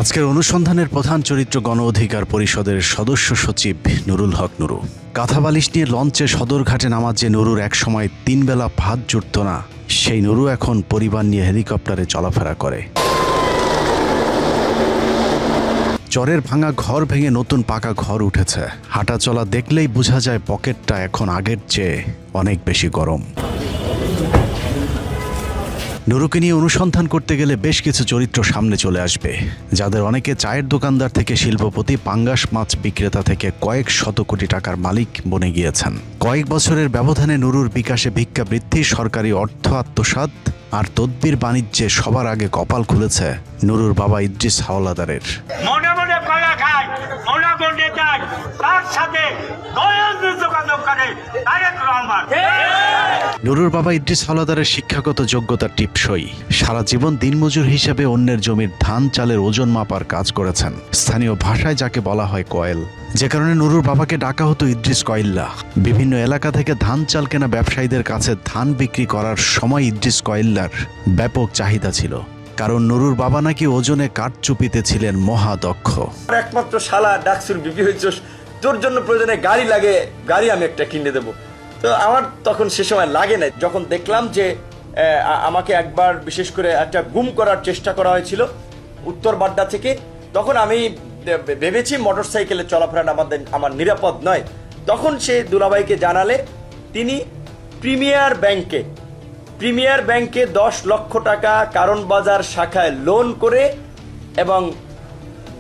আজকের অনুসন্ধানের প্রধান চরিত্র গণ অধিকার পরিষদের সদস্য সচিব নুরুল হক নুরু। কাঁথা বালিশ নিয়ে লঞ্চে সদরঘাটে নামার যে নুরুর একসময় 3 বেলা ভাত জুটত না, সেই নুরু এখন পরিবার নিয়ে হেলিকপ্টারে চলাফেরা করে। চরের ভাঙা ঘর ভেঙে নতুন পাকা ঘর উঠেছে। হাঁটা চলা দেখলেই বোঝা যায় পকেটটা এখন আগের চেয়ে অনেক বেশি গরম। নুরুকে নিয়ে অনুসন্ধান করতে গেলে বেশ কিছু চরিত্র সামনে চলে আসবে, যাদের অনেকে চায়ের দোকানদার থেকে শিল্পপতি, পাঙ্গাস মাছ বিক্রেতা থেকে কয়েক শত কোটি টাকার মালিক বনে গিয়েছেন। কয়েক বছরের ব্যবধানে নুরুর বিকাশে ভিক্ষা বৃদ্ধি, সরকারি অর্থ আত্মসাৎ আর তদবির বাণিজ্যে সবার আগে কপাল খুলেছে নুরুর বাবা ইদ্রিস হাওলাদারের। মনে মনে কলা খায়, মনে মনে যায়, তার সাথে যোগাযোগ করে তারেক রহমান। নুরুর বাবা ইদ্রিস হাওলাদারের শিক্ষাগত যোগ্যতা টিপসই। সারা জীবন দিনমজুর হিসেবে অন্যের জমির ধান চালের ওজন মাপার কাজ করেছেন, স্থানীয় ভাষায় যাকে বলা হয় কয়েল, যে কারণে নুরুর বাবাকে ডাকা হতো ইদ্রিস কয়েল্লা। বিভিন্ন এলাকা থেকে ধান চাল কেনা ব্যবসায়ীদের কাছে ধান বিক্রি করার সময় ইদ্রিস কয়েল্লার ব্যাপক চাহিদা ছিল, কারণ নুরুর বাবা নাকি ওজনে কাঠচুপিতে ছিলেন মহাদক্ষ। একমাত্র শালা ডাকসুর বিপি হয়েছে, তোর জন্য প্রয়োজনে গাড়ি লাগে, গাড়ি আমি একটা কিনে দেবো। তো আমার তখন সে সময় লাগে না। যখন দেখলাম যে আমাকে একবার বিশেষ করে একটা গুম করার চেষ্টা করা হয়েছিল উত্তর বাড্ডা থেকে, তখন আমি ভেবেছি মোটরসাইকেলে চলাফেরা আমার নিরাপদ নয়। তখন সে দুলাভাইকে জানালে তিনি প্রিমিয়ার ব্যাংকে 10 লক্ষ টাকা কারণ বাজার শাখায় লোন করে এবং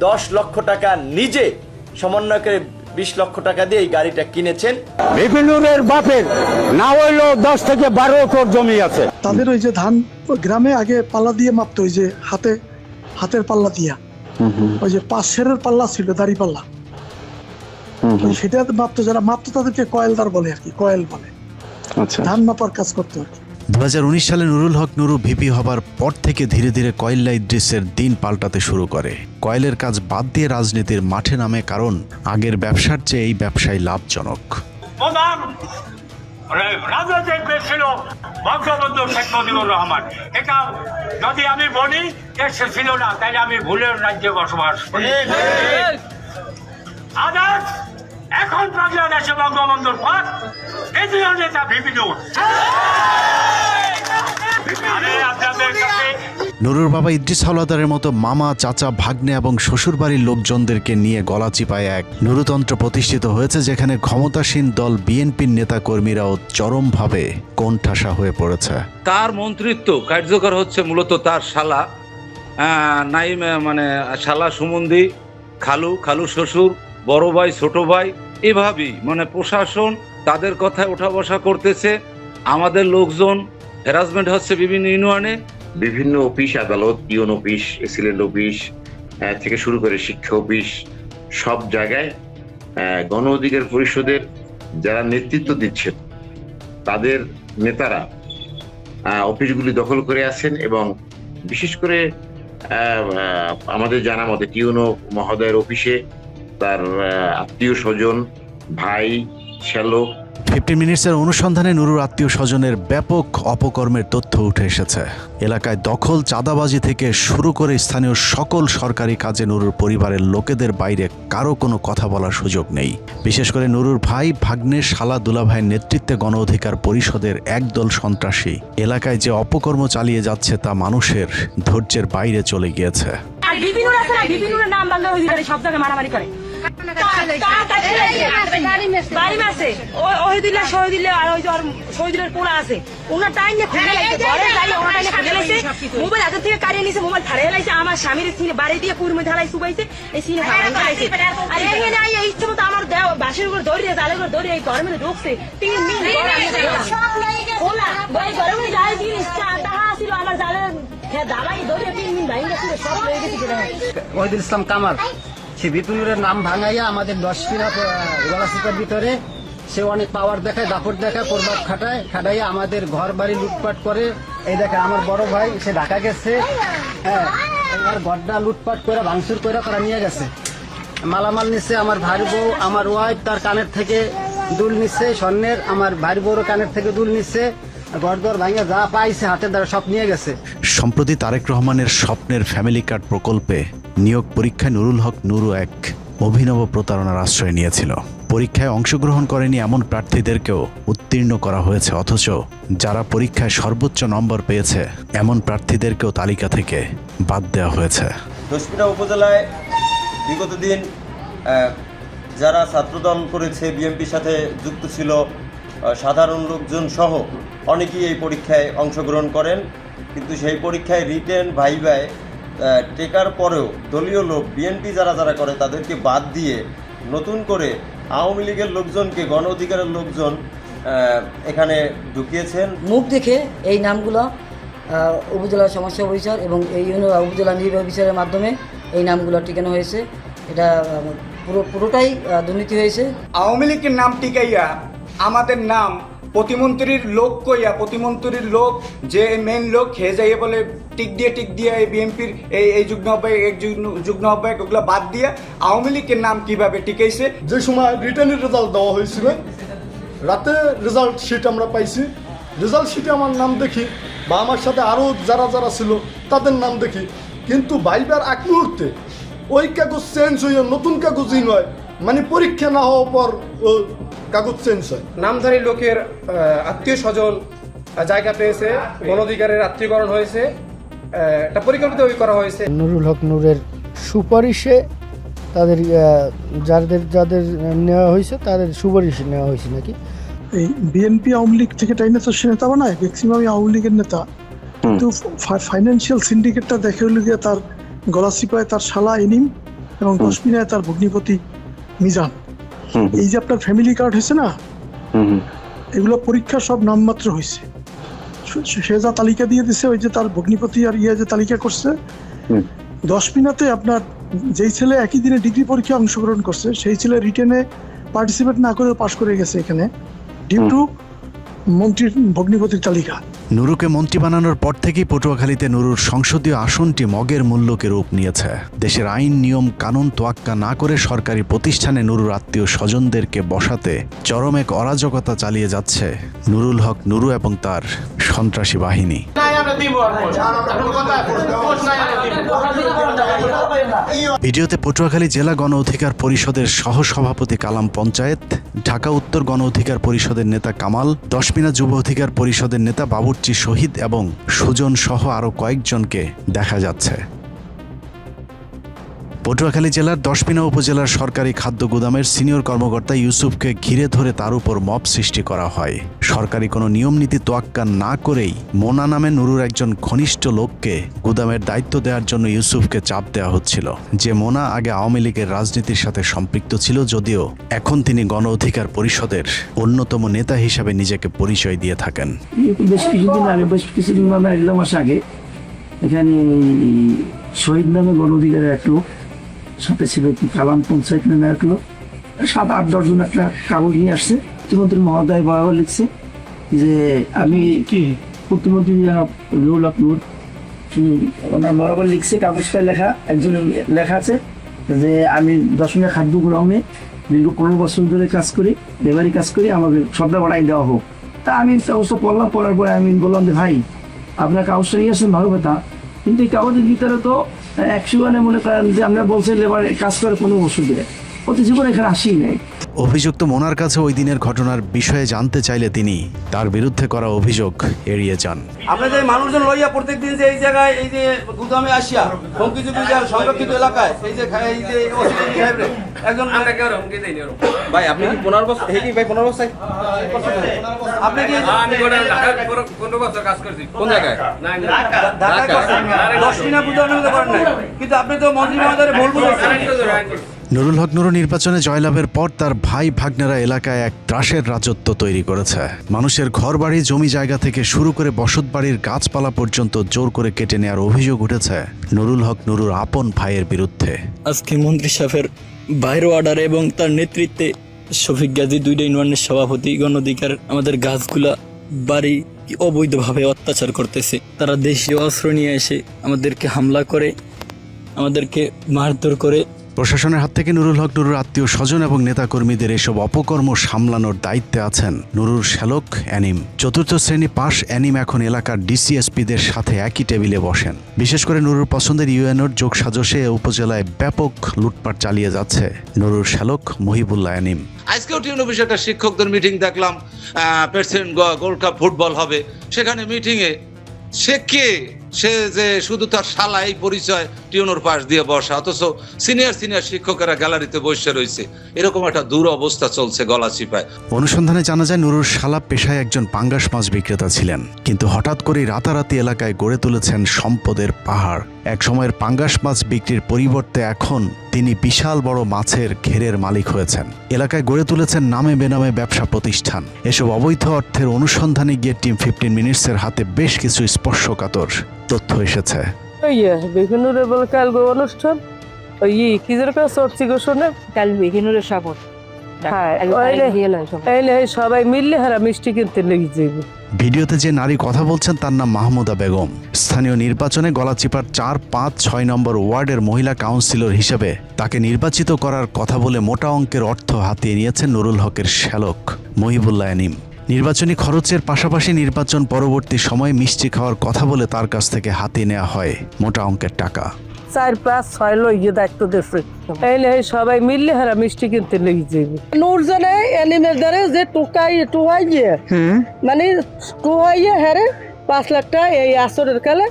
10 লক্ষ টাকা নিজে সমন্বয় করে 20 লক্ষ টাকা দিয়ে এই গাড়িটা কিনেছেন। বিপিনুরের বাপের না হইলো 10 থেকে 12 একর জমি আছে। তাদের ওই যে ধান গ্রামে আগে পাল্লা দিয়ে মাপতো, ওই যে হাতের পাল্লা দিয়া, ওই যে 5 সেরের পাল্লা ছিল, দাড়ি পাল্লা, সেটা মাপতো। যারা মাপতো তাদেরকে কয়েলদার বলে আর কি, কয়েল বলে। ধান মাপার কাজ করতো আর কি। 2019 সালে নুরুল হক নুরু ভিপি হবার পর থেকে ধীরে ধীরে কয়েল্লা ইদ্রিসের দিন পাল্টাতে শুরু করে। কয়েলের কাজ বাদ দিয়ে রাজনীতির মাঠে নামে, কারণ আগের ব্যবসার চেয়ে এই ব্যবসায় লাভজনক। রাজনৈতিক ছিল বঙ্গবন্ধু শেখ মুজিবুর রহমান। এটা যদি আমি বলি সে ছিল না, তাহলে আমি ভুলের রাজ্যে বসবাস করি। আদার্স এখন বাংলাদেশে বঙ্গবন্ধুর পর কেন্দ্রীয় নেতা ভিপিনুর। নুরুর বাবা ইদ্রিস হাওলাদারের মতো মামা, চাচা, ভাগ্নে এবং শ্বশুরবাড়ির লোকজনদেরকে নিয়ে গলা চিপায় এক নুরুতন্ত্র প্রতিষ্ঠিত হয়েছে, যেখানে ক্ষমতাসীন দল বিএনপির নেতা কর্মীরাও চরমভাবে কোণঠাসা হয়ে পড়েছে। তার মন্ত্রিত্ব কার্যকর হচ্ছে মূলত তার শালা নাইম, মানে শালা সুমন্দি, খালু শ্বশুর, বড় ভাই, ছোট ভাই, এভাবেই মানে প্রশাসন তাদের কথায় ওঠা বসা করতেছে। আমাদের লোকজন হ্যারাসমেন্ট হচ্ছে বিভিন্ন ইউনিয়নে, বিভিন্ন অফিস আদালত, ইউন অফিস, এসিলেন্ট অফিস থেকে শুরু করে শিক্ষা অফিস, সব জায়গায় গণ অধিকার পরিষদের যারা নেতৃত্ব দিচ্ছেন তাদের নেতারা অফিসগুলি দখল করে আছেন। এবং বিশেষ করে আমাদের জানা মতে টিউনো মহোদয়ের অফিসে তার আত্মীয় স্বজন, ভাই, শ্যালক। 15 মিনিটসের অনুসন্ধানে নুরুর আত্মীয় স্বজনের ব্যাপক অপকর্মের তথ্য উঠে এসেছে। এলাকায় দখল, চাঁদাবাজি থেকে শুরু করে স্থানীয় সকল সরকারি কাজে নুরুর পরিবারের লোকেদের বাইরে কারো কোনো কথা বলার সুযোগ নেই। বিশেষ করে নুরুর ভাই, ভাগ্নে, শালা, দুলাভাইয়ের নেতৃত্বে গণ অধিকার পরিষদের একদল সন্ত্রাসী এলাকায় যে অপকর্ম চালিয়ে যাচ্ছে তা মানুষের ধৈর্যের বাইরে চলে গিয়েছে। নাম বাংলা সব জায়গায় মারামারি করে। আমার স্বামীর বাড়ি দিয়ে কুড়মে ঢালাই শুকাইছে, আমার বাসের উপর দৌড়িয়ে জালের উপর দৌড়িয়ে এই গরমে ঢুকছে। 3 দিন ছিল আমার জালের দাবাই দৌড়িয়ে 3 দিন ভাই গেছিল, সব হয়ে গেছে। ওহিদুল ইসলাম কামাল, সে বিপিনুরের নাম ভাঙাইয়া আমাদের 10 কিনা গলাচিপার ভিতরে সে অনেক পাওয়ার দেখায়, দাপট দেখায়, প্রভাব খাটাইয়া আমাদের ঘর বাড়ি লুটপাট করে। এই দেখে আমার বড় ভাই সে ঢাকা গেছে, হ্যাঁ, আমার ঘরটা লুটপাট করে ভাঙচুর করে তারা নিয়ে গেছে। মালামাল নিচ্ছে, আমার ভাই বউ, আমার ওয়াইফ তার কানের থেকে দুল নিচ্ছে স্বর্ণের, আমার ভাই বউর কানের থেকে দুল নিচ্ছে, ঘরদর ভাঙে যা পাইছে হাতের দ্বারা সব নিয়ে গেছে। সম্প্রতি তারেক রহমানের স্বপ্নের ফ্যামিলি কার্ড প্রকল্পে নিয়োগ পরীক্ষায় নুরুল হক নুরু এক অভিনব প্রতারণার আশ্রয় নিয়েছিল। পরীক্ষায় অংশগ্রহণ করেনি এমন প্রার্থীদেরকেও উত্তীর্ণ করা হয়েছে, অথচ যারা পরীক্ষায় সর্বোচ্চ নম্বর পেয়েছে এমন প্রার্থীদেরকেও তালিকা থেকে বাদ দেওয়া হয়েছে। দশমিনা উপজেলায় বিগত দিন যারা ছাত্রদল করেছে, বিএনপির সাথে যুক্ত ছিল, সাধারণ লোকজন সহ অনেকেই এই পরীক্ষায় অংশগ্রহণ করেন, কিন্তু সেই পরীক্ষায় রিটেন ভাইভায় টেকার পরেও দলীয় লোক বিএনপি যারা যারা করে তাদেরকে বাদ দিয়ে নতুন করে আওয়ামী লীগের লোকজনকে, গণ অধিকারের লোকজন এখানে ঢুকিয়েছেন। মুখ দেখে এই নামগুলো উপজেলা সমস্যা অফিসার এবং এই উপজেলা নির্বাহী অফিসারের মাধ্যমে এই নামগুলো টিকানো হয়েছে। এটা পুরোটাই দুর্নীতি হয়েছে। আওয়ামী লীগের নাম টিকাইয়া আমাদের নাম প্রতিমন্ত্রীর লোক কইয়া, প্রতিমন্ত্রীর লোক যে মেইন লোক খেয়ে যাইয়ে বলে টিক দিয়ে এই বিএনপির এই যুগ্ম আহ্বায়ক ওগুলো বাদ দিয়ে আওয়ামী লীগের নাম কিভাবে টিকাইছে। যে সময় রিটার্নের রেজাল্ট দেওয়া হয়েছিল, রাতে রেজাল্ট শিট আমরা পাইছি। রেজাল্ট শিটে আমার নাম দেখি বা আমার সাথে আরও যারা যারা ছিল তাদের নাম দেখি, কিন্তু ভাইবার এক মুহূর্তে ওই কাগজ চেঞ্জ হয়ে নতুন কাগজই নয়, মানে পরীক্ষা না হওয়ার পর কাগজ চেঞ্জ হয়। নামধারী লোকের আত্মীয় স্বজন জায়গা পেয়েছে, গণ অধিকারের আত্মীয়করণ হয়েছে, এটা পরিকল্পিত করা হয়েছে। নুরুল হক নুরের সুপারিশে তাদের যাদের নেওয়া হয়েছে তাদের সুপারিশে নেওয়া হয়েছে নাকি? এই বিএনপি আওয়ামী লীগ থেকে টাইনে তো সে নেতা বানায়, ম্যাক্সিমামই আওয়ামী লীগের নেতা, কিন্তু ফাইন্যান্সিয়াল সিন্ডিকেটটা দেখে হলো গিয়ে তার গলাচিপায় তার শালা ইনিম এবং দশমিনায় তার ভগ্নিপতি মিজান। এই যে আপনার ফ্যামিলি কার্ড হয়েছে না, এগুলো পরীক্ষা সব নামমাত্র হয়েছে। সে যা তালিকা দিয়ে দিছে, ওই যে তার ভগ্নিপতি আর যে তালিকা করছে, দশমিনাতে আপনার যেই ছেলে একই দিনে ডিগ্রি পরীক্ষায় অংশগ্রহণ করছে সেই ছেলে রিটেনে পার্টিসিপেট না করে পাশ করে গেছে এখানে, ডিউ টু মন্ত্রীর ভগ্নিপতির তালিকা। নুরুকে মন্ত্রী বানানোর পর থেকেই পটুয়াখালীতে নুরুর সংসদীয় আসনটি মগের মূল্যকে রূপ নিয়েছে। দেশের আইন নিয়ম কানুন তোয়াক্কা না করে সরকারি প্রতিষ্ঠানে নুরুর আত্মীয় স্বজনদেরকে বসাতে চরম এক অরাজকতা চালিয়ে যাচ্ছে নুরুল হক নুরু এবং তার সন্ত্রাসী বাহিনী। ভিডিওতে পটুয়াখালী জেলা গণ অধিকার পরিষদের সহসভাপতি কালাম পঞ্চায়েত, ঢাকা উত্তর গণ অধিকার পরিষদের নেতা কামাল, দশমিনা যুব অধিকার পরিষদের নেতা বাবুর্চি শহীদ এবং সুজন সহ আরো কয়েকজনকে দেখা যাচ্ছে। পটুয়াখালী জেলার দশমিনা উপজেলার সরকারি খাদ্য গুদামের সিনিয়র কর্মকর্তা ইউসুফকে ঘিরে ধরে তার উপর মব সৃষ্টি করা হয়। সরকারি কোনো নিয়ম নীতি তোয়াক্কা না করেই মোনা নামে নুরুর একজন ঘনিষ্ঠ লোককে গুদামের দায়িত্ব দেওয়ার জন্য ইউসুফকে চাপ দেওয়া হচ্ছিল। যে মোনা আগে আওয়ামী লীগের রাজনীতির সাথে সম্পৃক্ত ছিল, যদিও এখন তিনি গণ অধিকার পরিষদের অন্যতম নেতা হিসাবে নিজেকে পরিচয় দিয়ে থাকেন। বেশ কিছুদিন মাস আগে এখানে শহীদ নামে গণ অধিকারের এক লোক, সাথে ছিল কালাম পঞ্চায়েত নামে এক লোক, 7-8-10 জন একটা কাগজ নিয়ে আসছে। প্রতিমন্ত্রী মহোদয় বরাবর লিখছে যে আমি কি প্রতিমন্ত্রী নুরুল হক নুর, ওনার বরাবর লিখছে, কাগজটা লেখা, একজন লেখা আছে যে আমি দশমিনা খাদ্য গোডাউনে দীর্ঘ 15 বছর ধরে কাজ করি, লেবারি কাজ করি, আমাকে সবটা বাড়াই দেওয়া হোক। তা আমি কাগজটা পড়লাম, পড়ার পরে আমি বললাম যে ভাই আপনার কাগজটা নিয়ে আসেন ভালো কথা, কিন্তু এই কাগজের ভিতরে তো 100 মনে করেন যে আমরা বলছি লেবার কাজ করে 15 বছর ধরে, প্রতি জীবন এখানে আসি নাই। অভিযুক্ত মোনার কাছে ওই দিনের ঘটনার বিষয়ে জানতে চাইলে তিনি তার বিরুদ্ধে করা অভিযোগ এড়িয়ে যান। আপনাদের মানুষজন লইয়া প্রত্যেকদিন যে এই জায়গায় এই যে গুদামে আসিয়া হুমকি সংরক্ষিত এলাকায় এই যে একজন ভাই আপনি কি 15 বছর ভাই 15 বছর আপনি কি কাজ করছি কোন জায়গায় দশমিনা গুদামে করেন নাই, কিন্তু আপনি তো মন্ত্রী মহোদয়ের ভুল বুঝেছেন। নুরুল হক নুরু নির্বাচনে জয়লাভের পর তার ভাই ভাগ্নেরা এলাকায় এক ত্রাসের রাজত্ব তৈরি করেছে। মানুষের ঘরবাড়ি জমি জায়গা থেকে শুরু করে বসতবাড়ির গাছপালা পর্যন্ত জোর করে কেটে নেওয়ার অভিযোগ উঠেছে নুরুল হক নুরুর আপন ভাইয়ের বিরুদ্ধে। আজকে মন্ত্রী সাহেবের বাইরে অর্ডারে এবং তার নেতৃত্বে শফিক গাজী 2 ইউনিয়নের সভাপতি গণ অধিকার আমাদের গাছগুলা বাড়ি অবৈধভাবে অত্যাচার করতেছে। তারা দেশীয় অস্ত্র নিয়ে এসে আমাদেরকে হামলা করে, আমাদেরকে মারধর করে, প্রশাসনের হাত থেকে নুরুল হক নুরুর আত্মীয় স্বজন এবং নেতাকর্মীদের এসব অপকর্ম সামলানোর দায়িত্বে আছেন নুরুর শ্যালক অ্যানিম। চতুর্থ শ্রেণী পাশ অ্যানিম এখন এলাকার ডিসিএসপিদের সাথে একই টেবিলে বসেন। বিশেষ করে নুরুর পছন্দের ইউএনওর যোগসাজশে উপজেলায় ব্যাপক লুটপাট চালিয়ে যাচ্ছে নুরুর শ্যালক মহিবুল্লাহ অ্যানিম। আজকেও টিউন অফিসে একটা শিক্ষকদের মিটিং দেখলাম, প্রেসিডেন্ট গোল্ড কাপ ফুটবল হবে, সেখানে মিটিংয়ে সে যে শুধু তার শালা এই পরিচয় টিউনোর পাশ দিয়ে বসা, অথচ সিনিয়র শিক্ষকেরা গ্যালারিতে বসে রয়েছে। এরকম একটা দুরবস্থা চলছে গলাচিপায়। অনুসন্ধানে জানা যায় নুরুর শালা পেশায় একজন পাঙ্গাস মাছ বিক্রেতা ছিলেন, কিন্তু হঠাৎ করেই রাতারাতি এলাকায় গড়ে তুলেছেন সম্পদের পাহাড়। এক সময়ের পাঙ্গাস মাছ বিক্রির পরিবর্তে এখন তিনি বিশাল বড় মাছের ঘেরের মালিক হয়েছেন। এলাকায় গড়ে তুলেছেন নামে বেনামে ব্যবসা প্রতিষ্ঠান। এসব অবৈধ অর্থের অনুসন্ধানে গিয়ে টিম 15 মিনিটসের হাতে বেশ কিছু স্পর্শকাতর তথ্য এসেছে। অনুষ্ঠান সবাই মিললে মিষ্টি কিনতে লেগে যাবে। ভিডিওতে যে নারী কথা বলছেন তার নাম মাহমুদা বেগম। স্থানীয় নির্বাচনে গলাচিপার 4, 5, 6 নম্বর ওয়ার্ডের মহিলা কাউন্সিলর হিসেবে তাকে নির্বাচিত করার কথা বলে মোটা অঙ্কের অর্থ হাতিয়ে নিয়েছেন নুরুল হকের শ্যালক মহিবুল্লাহ অ্যানিম। নির্বাচনী খরচের পাশাপাশি নির্বাচন পরবর্তী সময়ে মিষ্টি খাওয়ার কথা বলে তার কাছ থেকে হাতিয়ে নেওয়া হয় মোটা অঙ্কের টাকা। 4, 5, 6 লইয়ে দায়িত্ব দিচ্ছে। সবাই মিললে মিষ্টি কিনতে লেগে যাবে। নূরজনে অ্যানিমের দ্বারা যে টুকাইয়ে মানে টুকাইয়ে হারে 5 লাখ টাকা এই আসরের কালে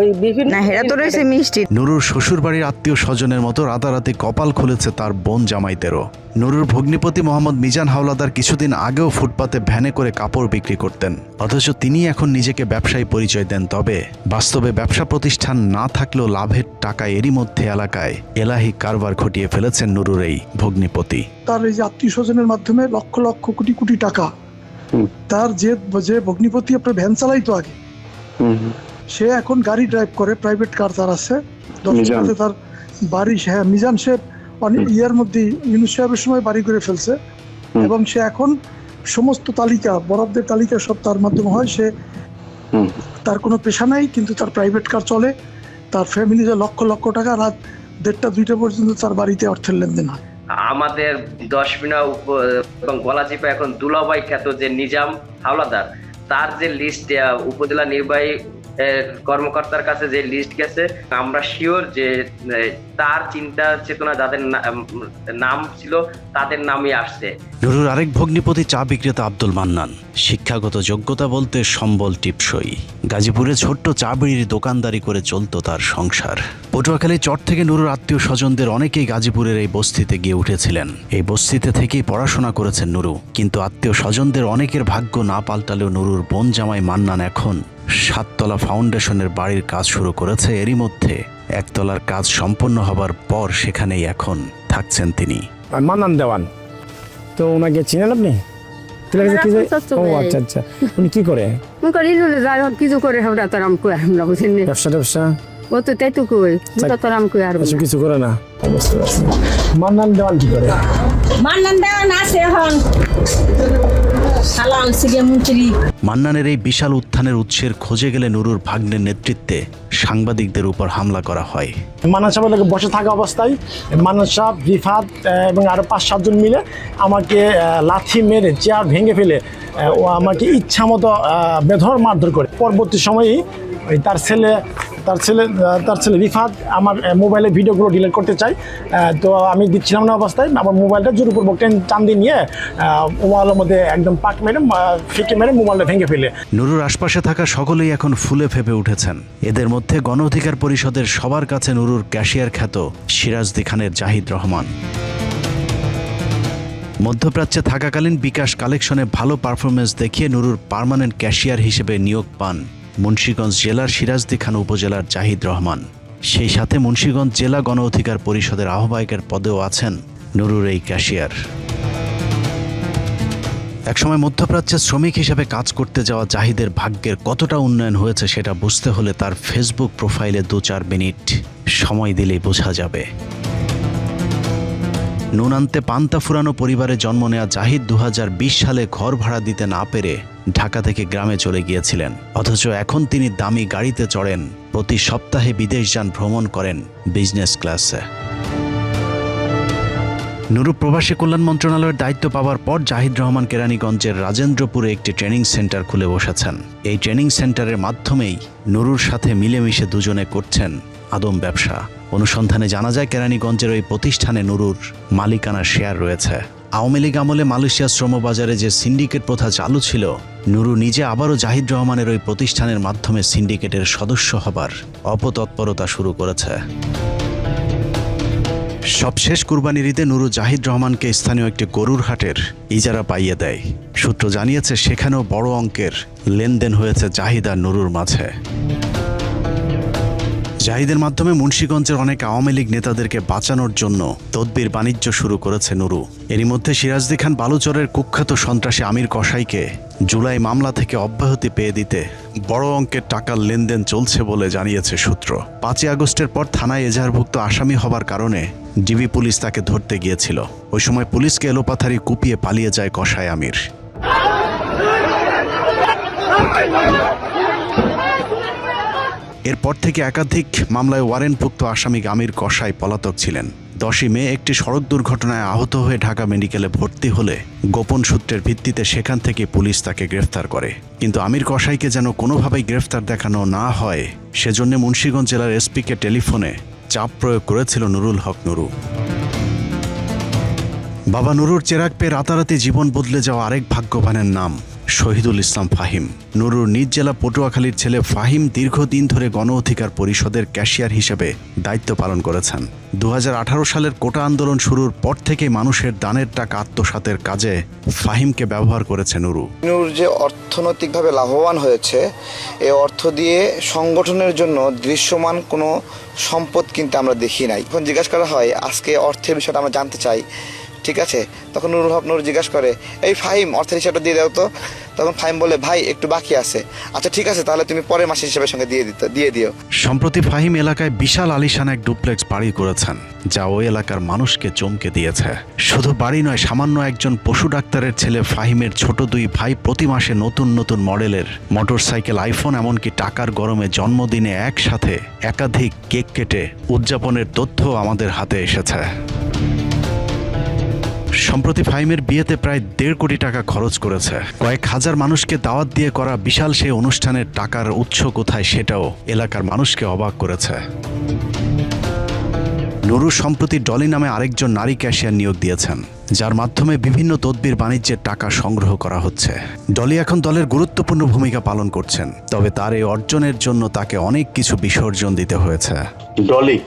ওই বিভিন্ন নুরুর শ্বশুর বাড়ির আত্মীয় স্বজনের মতো রাতারাতি কপাল খুলেছে তার বোন জামাইদেরও। নুরুর ভগ্নিপতি মোহাম্মদ মিজান হাওলাদার কিছুদিন আগেও ফুটপাতে ভ্যানে করে কাপড় বিক্রি করতেন, অথচ তিনি এখন নিজেকে ব্যবসায়ী পরিচয় দেন। তবে বাস্তবে ব্যবসা প্রতিষ্ঠান না থাকলেও লাভের টাকা এরই মধ্যে এলাকায় এলাহি কারবার ঘটিয়ে ফেলেছেন নুরুর এই ভগ্নিপতি। তার এই যে আত্মীয় স্বজনের মাধ্যমে লক্ষ লক্ষ কোটি কোটি টাকা, তার যে ভগ্নিপতি আপনার ভ্যান চালাইতো আগে, সে এখন গাড়ি ড্রাইভ করে, প্রাইভেট কার তার আছে। তার বাড়ি মিজান সে অনেক ইয়ার মধ্যে ইউনুস সাহেবের সময় বাড়ি করে ফেলছে এবং সে এখন সমস্ত তালিকা, বরাদ্দের তালিকা সব তার মাধ্যমে হয়। সে তার কোনো পেশা নাই, কিন্তু তার প্রাইভেট কার চলে। তার ফ্যামিলিতে লক্ষ লক্ষ টাকা রাত 1টা 2টা পর্যন্ত তার বাড়িতে অর্থের লেনদেন হয়। আমাদের 10 মিনা এবং গলাচিপা এখন দুলাভাই খ্যাত যে নিজাম হাওলাদার, তার যে লিস্ট উপজেলা নির্বাহী কর্মকর্তার কাছে যে লিস্ট গেছে, আমরা শিওর যে তার চিন্তা চেতনা যাদের নাম ছিল তাদের নামই আসছে। নুরুর আরেক ভগ্নিপতি চা বিক্রেতা আব্দুল মান্নান। শিক্ষাগত যোগ্যতা বলতে সম্বল টিপসই। গাজীপুরে ছোট্ট চা বিড়ির দোকানদারি করে চলত তার সংসার। পটুয়াখালী চর থেকে নুরুর আত্মীয় স্বজনদের অনেকেই গাজীপুরের এই বস্তিতে গিয়ে উঠেছিলেন। এই বস্তিতে থেকেই পড়াশোনা করেছেন নুরু, কিন্তু আত্মীয় স্বজনদের অনেকের ভাগ্য না পাল্টালেও নুরুর বোন জামাই মান্নান এখন 7 তলা ফাউন্ডেশনের বাড়ির কাজ শুরু করেছে। এরই মধ্যে 1 তলার কাজ সম্পন্ন হবার পর সেখানেই এখন থাকছেন তিনি। মান্নান দেওয়ান, তো ওনাকে চিনেন আপনি? আচ্ছা, উনি কি করে? কিছু করে ব্যবসা ও তো তাই তো কই কিছু করে না। মান্নান দেওয়ান কি করে? মান্নান দেওয়ান আছে এখন মান্নানের এই বিশাল উত্থানের উৎসের খোঁজে গেলে নুরুর ভাগ্নের নেতৃত্বে সাংবাদিকদের উপর হামলা করা হয়। মান্নান সাহেব বসে থাকা অবস্থায় মান্নান সাহেব, রিফাত এবং আরো 5-7 জন মিলে আমাকে লাথি মেরে চেয়ার ভেঙে ফেলে ও আমাকে ইচ্ছা মতো বেধড় মারধর করে। পরবর্তী সময়ে তার ছেলে রিফাত আমার মোবাইলের ভিডিওগুলো ডিলিট করতে চাই, তো আমি দিচ্ছিলাম না অবস্থায় আমার মোবাইলটা জোরপূর্বক টান দিয়ে নিয়ে মোবাইলের মধ্যে একদম পাক মেরে ফিকে মেরে মোবাইলটা ভেঙে ফেলে। নুরুর আশপাশে থাকা সকলেই এখন ফুলে ফেপে উঠেছেন। এদের মধ্যে গণ অধিকার পরিষদের সবার কাছে নুরুর ক্যাশিয়ার খ্যাত সিরাজদি খানের জাহিদ রহমান। মধ্যপ্রাচ্যে থাকাকালীন বিকাশ কালেকশনে ভালো পারফরমেন্স দেখিয়ে নুরুর পার্মানেন্ট ক্যাশিয়ার হিসেবে নিয়োগ পান মুন্সিগঞ্জ জেলার সিরাজদি খান উপজেলার জাহিদ রহমান। সেই সাথে মুন্সিগঞ্জ জেলা গণ অধিকার পরিষদের আহ্বায়কের পদেও আছেন নুরুর এই ক্যাশিয়ার। একসময় মধ্যপ্রাচ্যে শ্রমিক হিসেবে কাজ করতে যাওয়া জাহিদের ভাগ্যের কতটা উন্নয়ন হয়েছে সেটা বুঝতে হলে তার ফেসবুক প্রোফাইলে 2-4 মিনিট সময় দিলেই বোঝা যাবে। নুন আনতে পান্তা ফুরানো পরিবারে জন্ম নেওয়া জাহিদ 2020 সালে ঘর ভাড়া দিতে না পেরে ঢাকা থেকে গ্রামে চলে গিয়েছিলেন, অথচ এখন তিনি দামি গাড়িতে চড়েন, প্রতি সপ্তাহে বিদেশ যান, ভ্রমণ করেন বিজনেস ক্লাসে। নুরু প্রবাসী কল্যাণ মন্ত্রণালয়ের দায়িত্ব পাওয়ার পর জাহিদ রহমান কেরানীগঞ্জের রাজেন্দ্রপুরে একটি ট্রেনিং সেন্টার খুলে বসেছেন। এই ট্রেনিং সেন্টারের মাধ্যমেই নুরুর সাথে মিলেমিশে দুজনে করছেন আদম ব্যবসা। অনুসন্ধানে জানা যায় কেরানীগঞ্জের ওই প্রতিষ্ঠানে নুরুর মালিকানার শেয়ার রয়েছে। আওয়ামী লীগ আমলে মালয়েশিয়া শ্রমবাজারে যে সিন্ডিকেট প্রথা চালু ছিল, নুরু নিজে আবারও জাহিদ রহমানের ওই প্রতিষ্ঠানের মাধ্যমে সিন্ডিকেটের সদস্য হবার অপতৎপরতা শুরু করেছে। সবশেষ কুরবানির ঈদে নুরু জাহিদ রহমানকে স্থানীয় একটি গরুর হাটের ইজারা পাইয়ে দেয়। সূত্র জানিয়েছে সেখানেও বড় অঙ্কের লেনদেন হয়েছে জাহিদ আর নুরুর মাঝে। জাহিদের মাধ্যমে মুন্সিগঞ্জের অনেক আওয়ামী লীগ নেতাদেরকে বাঁচানোর জন্য তদবির বাণিজ্য শুরু করেছে নুরু। এরই মধ্যে সিরাজদি খান বালুচরের কুখ্যাত সন্ত্রাসী আমির কসাইকে জুলাই মামলা থেকে অব্যাহতি পেয়ে দিতে বড় অঙ্কের টাকার লেনদেন চলছে বলে জানিয়েছে সূত্র। 5ই আগস্টের পর থানায় এজাহারভুক্ত আসামি হবার কারণে ডিবি পুলিশ তাকে ধরতে গিয়েছিল। ওই সময় পুলিশকে এলোপাথারি কুপিয়ে পালিয়ে যায় কসাই আমির। এরপর থেকে একাধিক মামলায় ওয়ারেন্টভুক্ত আসামি আমির কসাই পলাতক ছিলেন। 10ই মে একটি সড়ক দুর্ঘটনায় আহত হয়ে ঢাকা মেডিকেলে ভর্তি হলে গোপন সূত্রের ভিত্তিতে সেখান থেকে পুলিশ তাকে গ্রেফতার করে। কিন্তু আমির কসাইকে যেন কোনোভাবেই গ্রেফতার দেখানো না হয় সেজন্য মুন্সিগঞ্জ জেলার এসপিকে টেলিফোনে চাপ প্রয়োগ করেছিল নুরুল হক নুরু। বাবা নুরুর চেরাগ পেয়ে রাতারাতি জীবন বদলে যাওয়া আরেক ভাগ্যবানের নাম শহীদুল ইসলাম ফাহিম। নুরুর নিজ জেলা পটুয়াখালীর ছেলে ফাহিম দীর্ঘদিন ধরে গণ অধিকার পরিষদের ক্যাশিয়ার হিসেবে দায়িত্ব পালন করেছেন। 2018 সালের কোটা আন্দোলন শুরুর পর থেকে মানুষের দানের টাকা আত্মসাতের কাজে ফাহিমকে ব্যবহার করেছে নুরু। নুর যে অর্থনৈতিকভাবে লাভবান হয়েছে, এই অর্থ দিয়ে সংগঠনের জন্য দৃশ্যমান কোনো সম্পদ কিন্তু আমরা দেখি নাই। যখন জিজ্ঞাসা করা হয় আজকে অর্থের বিষয়টা আমরা জানতে চাই, ঠিক আছে, তখন নুরুল হক নুর জিজ্ঞাসা করে এই ফাহিম অর্থের হিসাবটা দিয়ে দাও তো। তখন ফাহিম বলে ভাই একটু বাকি আছে। আচ্ছা ঠিক আছে, তাহলে তুমি পরের মাসের হিসাবের সঙ্গে দিয়ে দিও। সম্প্রতি ফাহিম এলাকায় বিশাল আলিশান এক ডুপ্লেক্স বাড়ি করেছেন, যা ওই এলাকার মানুষকে চমকে দিয়েছে। শুধু বাড়ি নয়, সামান্য একজন পশু ডাক্তারের ছেলে ফাহিমের ছোট 2 ভাই প্রতি মাসে নতুন নতুন মডেলের মোটরসাইকেল, আইফোন, এমনকি টাকার গরমে জন্মদিনে একসাথে একাধিক কেক কেটে উদযাপনের তথ্য আমাদের হাতে এসেছে। সম্প্রতি ফাহিমের বিয়েতে প্রায় 1.5 কোটি টাকা খরচ করেছে। কয়েক হাজার মানুষকে দাওয়াত দিয়ে করা বিশাল সেই অনুষ্ঠানের টাকার উৎস কোথায় সেটাও এলাকার মানুষকে অবাক করেছে। নুরু সম্প্রতি ডলি নামে আরেকজন নারী ক্যাশিয়ার নিয়োগ দিয়েছেন, যার মাধ্যমে বিভিন্ন তদবির বাণিজ্যের টাকা সংগ্রহ করা হচ্ছে। ডলি এখন দলের গুরুত্বপূর্ণ ভূমিকা পালন করছেন, তবে তার এই অর্জনের জন্য তাকে অনেক কিছু বিসর্জন দিতে হয়েছে। ডলি,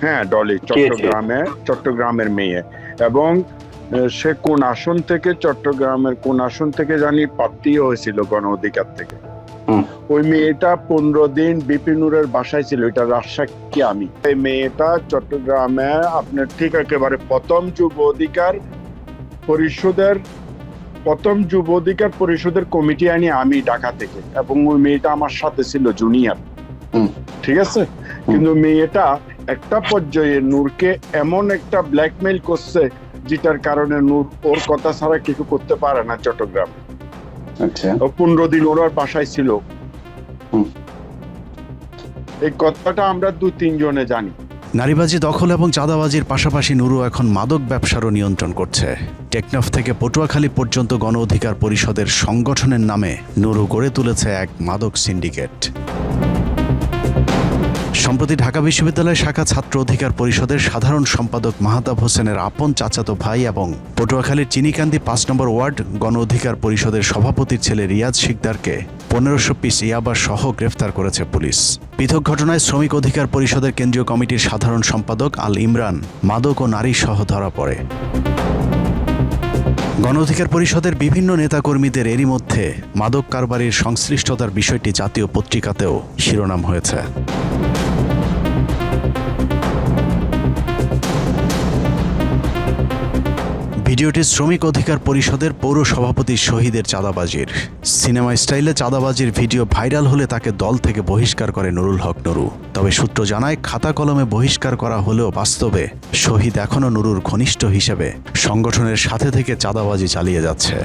হ্যাঁ ডলি চট্টগ্রামের মেয়ে, এবং সে কোন আসন থেকে, চট্টগ্রামের কোন আসন থেকে জানি প্রার্থী হয়েছিল গণ অধিকার থেকে। ওই মেয়েটা 15 দিন বিপিনুরের বাসায় ছিল, এটা রাজসাক্ষী আমি। এই মেয়েটা চট্টগ্রামে আপনার ঠিক একেবারে প্রথম যুব অধিকার পরিষদের কমিটি আনি আমি ঢাকা থেকে, এবং ওই মেয়েটা আমার সাথে ছিল জুনিয়র, ঠিক আছে। কিন্তু মেয়েটা একটা পর্যায়ে নূরকে এমন একটা ব্ল্যাকমেইল করছে যেটার কারণে নূর ওর কথা ছাড়া কিছু করতে পারে না চট্টগ্রাম। 15 দিন ওর বাসায় ছিল। এই কথাটা আমরা 2-3 জনে জানি। নারীবাজি, দখল এবং চাঁদাবাজির পাশাপাশি নুরু এখন মাদক ব্যবসারও নিয়ন্ত্রণ করছে। টেকনাফ থেকে পটুয়াখালী পর্যন্ত গণ অধিকার পরিষদের সংগঠনের নামে নুরু গড়ে তুলেছে এক মাদক সিন্ডিকেট। সম্প্রতি ঢাকা বিশ্ববিদ্যালয় শাখা ছাত্র অধিকার পরিষদের সাধারণ সম্পাদক মাহতাব হোসেনের আপন চাচাতো ভাই এবং পটুয়াখালীর চিনিকান্দি 5 নম্বর ওয়ার্ড গণ অধিকার পরিষদের সভাপতির ছেলে রিয়াজ শিকদারকে 1500 পিস ইয়াবা সহ গ্রেফতার করেছে পুলিশ। পৃথক ঘটনায় শ্রমিক অধিকার পরিষদের কেন্দ্রীয় কমিটির সাধারণ সম্পাদক আল ইমরান মাদক ও নারী সহ ধরা পড়ে। গণ অধিকার পরিষদের বিভিন্ন নেতাকর্মীদের এরই মধ্যে মাদক কারবারির সংশ্লিষ্টতার বিষয়টি জাতীয় পত্রিকাতেও শিরোনাম হয়েছে। ভিডিওটি শ্রমিক অধিকার পরিষদের পৌর সভাপতি শহীদের চাঁদাবাজির। সিনেমা স্টাইলে চাঁদাবাজির ভিডিও ভাইরাল হলে তাকে দল থেকে বহিষ্কার করে নুরুল হক নুরু। তবে সূত্র জানায় খাতা কলমে বহিষ্কার করা হলেও বাস্তবে শহীদ এখনও নুরুর ঘনিষ্ঠ হিসেবে সংগঠনের সাথে থেকে চাঁদাবাজি চালিয়ে যাচ্ছে।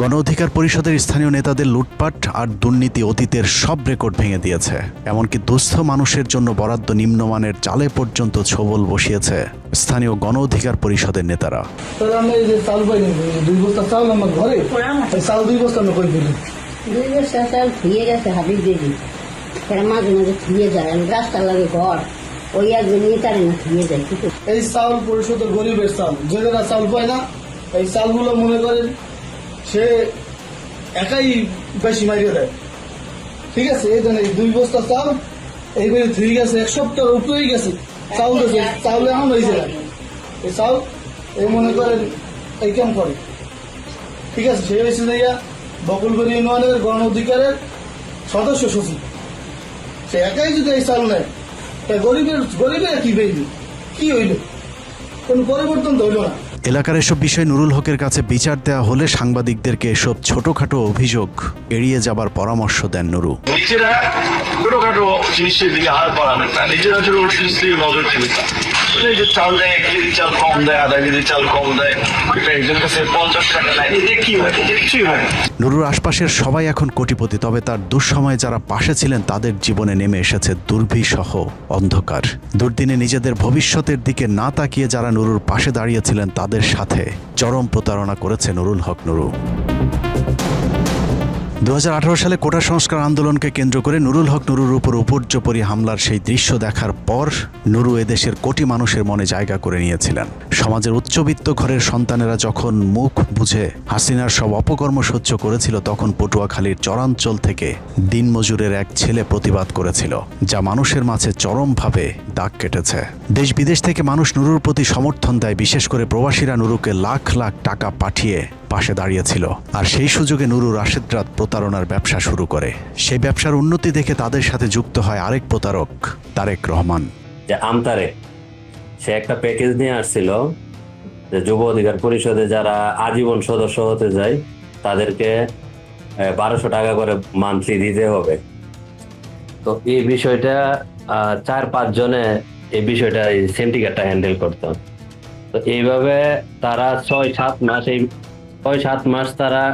গণ অধিকার পরিষদের স্থানীয় নেতাদের লুটপাট আর দুর্নীতি অতীতের সব রেকর্ড ভেঙে দিয়েছে। এমনকি দুস্থ মানুষের জন্য বরাদ্দ নিম্নমানের চালে পর্যন্ত ছোবল বসিয়েছে স্থানীয় গণ অধিকার পরিষদের নেতারা। আমি এই যে চাল পাইনি, 2 বস্তা চাল আমার ঘরে, চাল 2 বস্তা আমি কই দিলি। 2 বস্তা চাল ধুয়ে গেছে হাবিব দিদি, মাঝে মাঝে ধুয়ে যায়, আমি রাস্তা লাগে ঘর, ওই একজন নিয়ে তারে না ধুয়ে যায়। এই চাল পরিষদের গরিবের চাল, যারা চাল পায় না, এই চালগুলো মনে করেন সে একাই বেশি মারিয়ে দেয়। ঠিক আছে, এই জন্য 2 বস্তা চাল এইবারে ধুয়ে গেছে, 1 সপ্তাহ উপরেই গেছে চাউল গেছে, চাউলে এখন হয়েছে এই চাউল, এই মনে করেন এই কাম করে। ঠিক আছে, সে হয়েছে যাইয়া বকুলবাড়ি ইউনিয়নের গণ অধিকারের সদস্য সচিব, সে একাই যদি এই চাল নেয়, গরিবের কি পেইল, কি হইল, কোন পরিবর্তন তো হইল না। এলাকার এসব বিষয়ে নুরুল হকের কাছে বিচার দেওয়া হলে সাংবাদিকদেরকে এসব ছোটখাটো অভিযোগ এড়িয়ে যাবার পরামর্শ দেন নুরু। নিজেরা ছোটখাটো জিনিসের দিকে হাত বাড়াবেন না, নিজেরা ছোট নজর দিবেন না। এই যে চাল দেয়, 1 কেজি চাল কম দেয়, আধা কেজি চাল কম দেয়, একজন কাছে 50 টাকা নেয়, এতে কি হয়? কিছুই হয়। নুরুর আশপাশের সবাই এখন কোটিপতি, তবে তার দুঃসময়ে যারা পাশে ছিলেন তাদের জীবনে নেমে এসেছে দুর্বিষহ অন্ধকার। দুর্দিনে নিজেদের ভবিষ্যতের দিকে না তাকিয়ে যারা নুরুর পাশে দাঁড়িয়েছিলেন তাদের সাথে চরম প্রতারণা করেছে নুরুল হক নুরু। 2018 সালে কোটা সংস্কার আন্দোলনকে কেন্দ্র করে নুরুল হক নুরুর উপর উপর্যুপরি হামলার সেই দৃশ্য দেখার পর নুরু এদেশের কোটি মানুষের মনে জায়গা করে নিয়েছিলেন। সমাজের উচ্চবিত্ত ঘরের সন্তানেরা যখন মুখ বুঝে হাসিনার সব অপকর্ম সহ্য করেছিল, তখন পটুয়াখালীর চরাঞ্চল থেকে দিনমজুরের এক ছেলে প্রতিবাদ করেছিল, যা মানুষের মাঝে চরমভাবে দাগ কেটেছে। দেশ বিদেশ থেকে মানুষ নুরুর প্রতি সমর্থন দেয়, বিশেষ করে প্রবাসীরা নুরুকে লাখ লাখ টাকা পাঠিয়ে পাশে দাঁড়িয়েছিল। আর সেই সুযোগে নুরু রাশেদ রাত প্রতারণার ব্যবসা শুরু করে। সেই ব্যবসার উন্নতি দেখে তাদের সাথে যুক্ত হয় আরেক প্রতারক, তারেক রহমান। যে আমতারেক, সে একটা প্যাকেজ নিয়ে আসছিল যে যুব অধিকার পরিষদে যারা আজীবন সদস্য হতে যায় তাদেরকে 1200 টাকা করে মান্থলি দিতে হবে। তো এই বিষয়টা 4-5 জনে এই বিষয়টা সিন্ডিকেটটা হ্যান্ডেল করতো। তো এইভাবে তারা 6-7 মাস তারা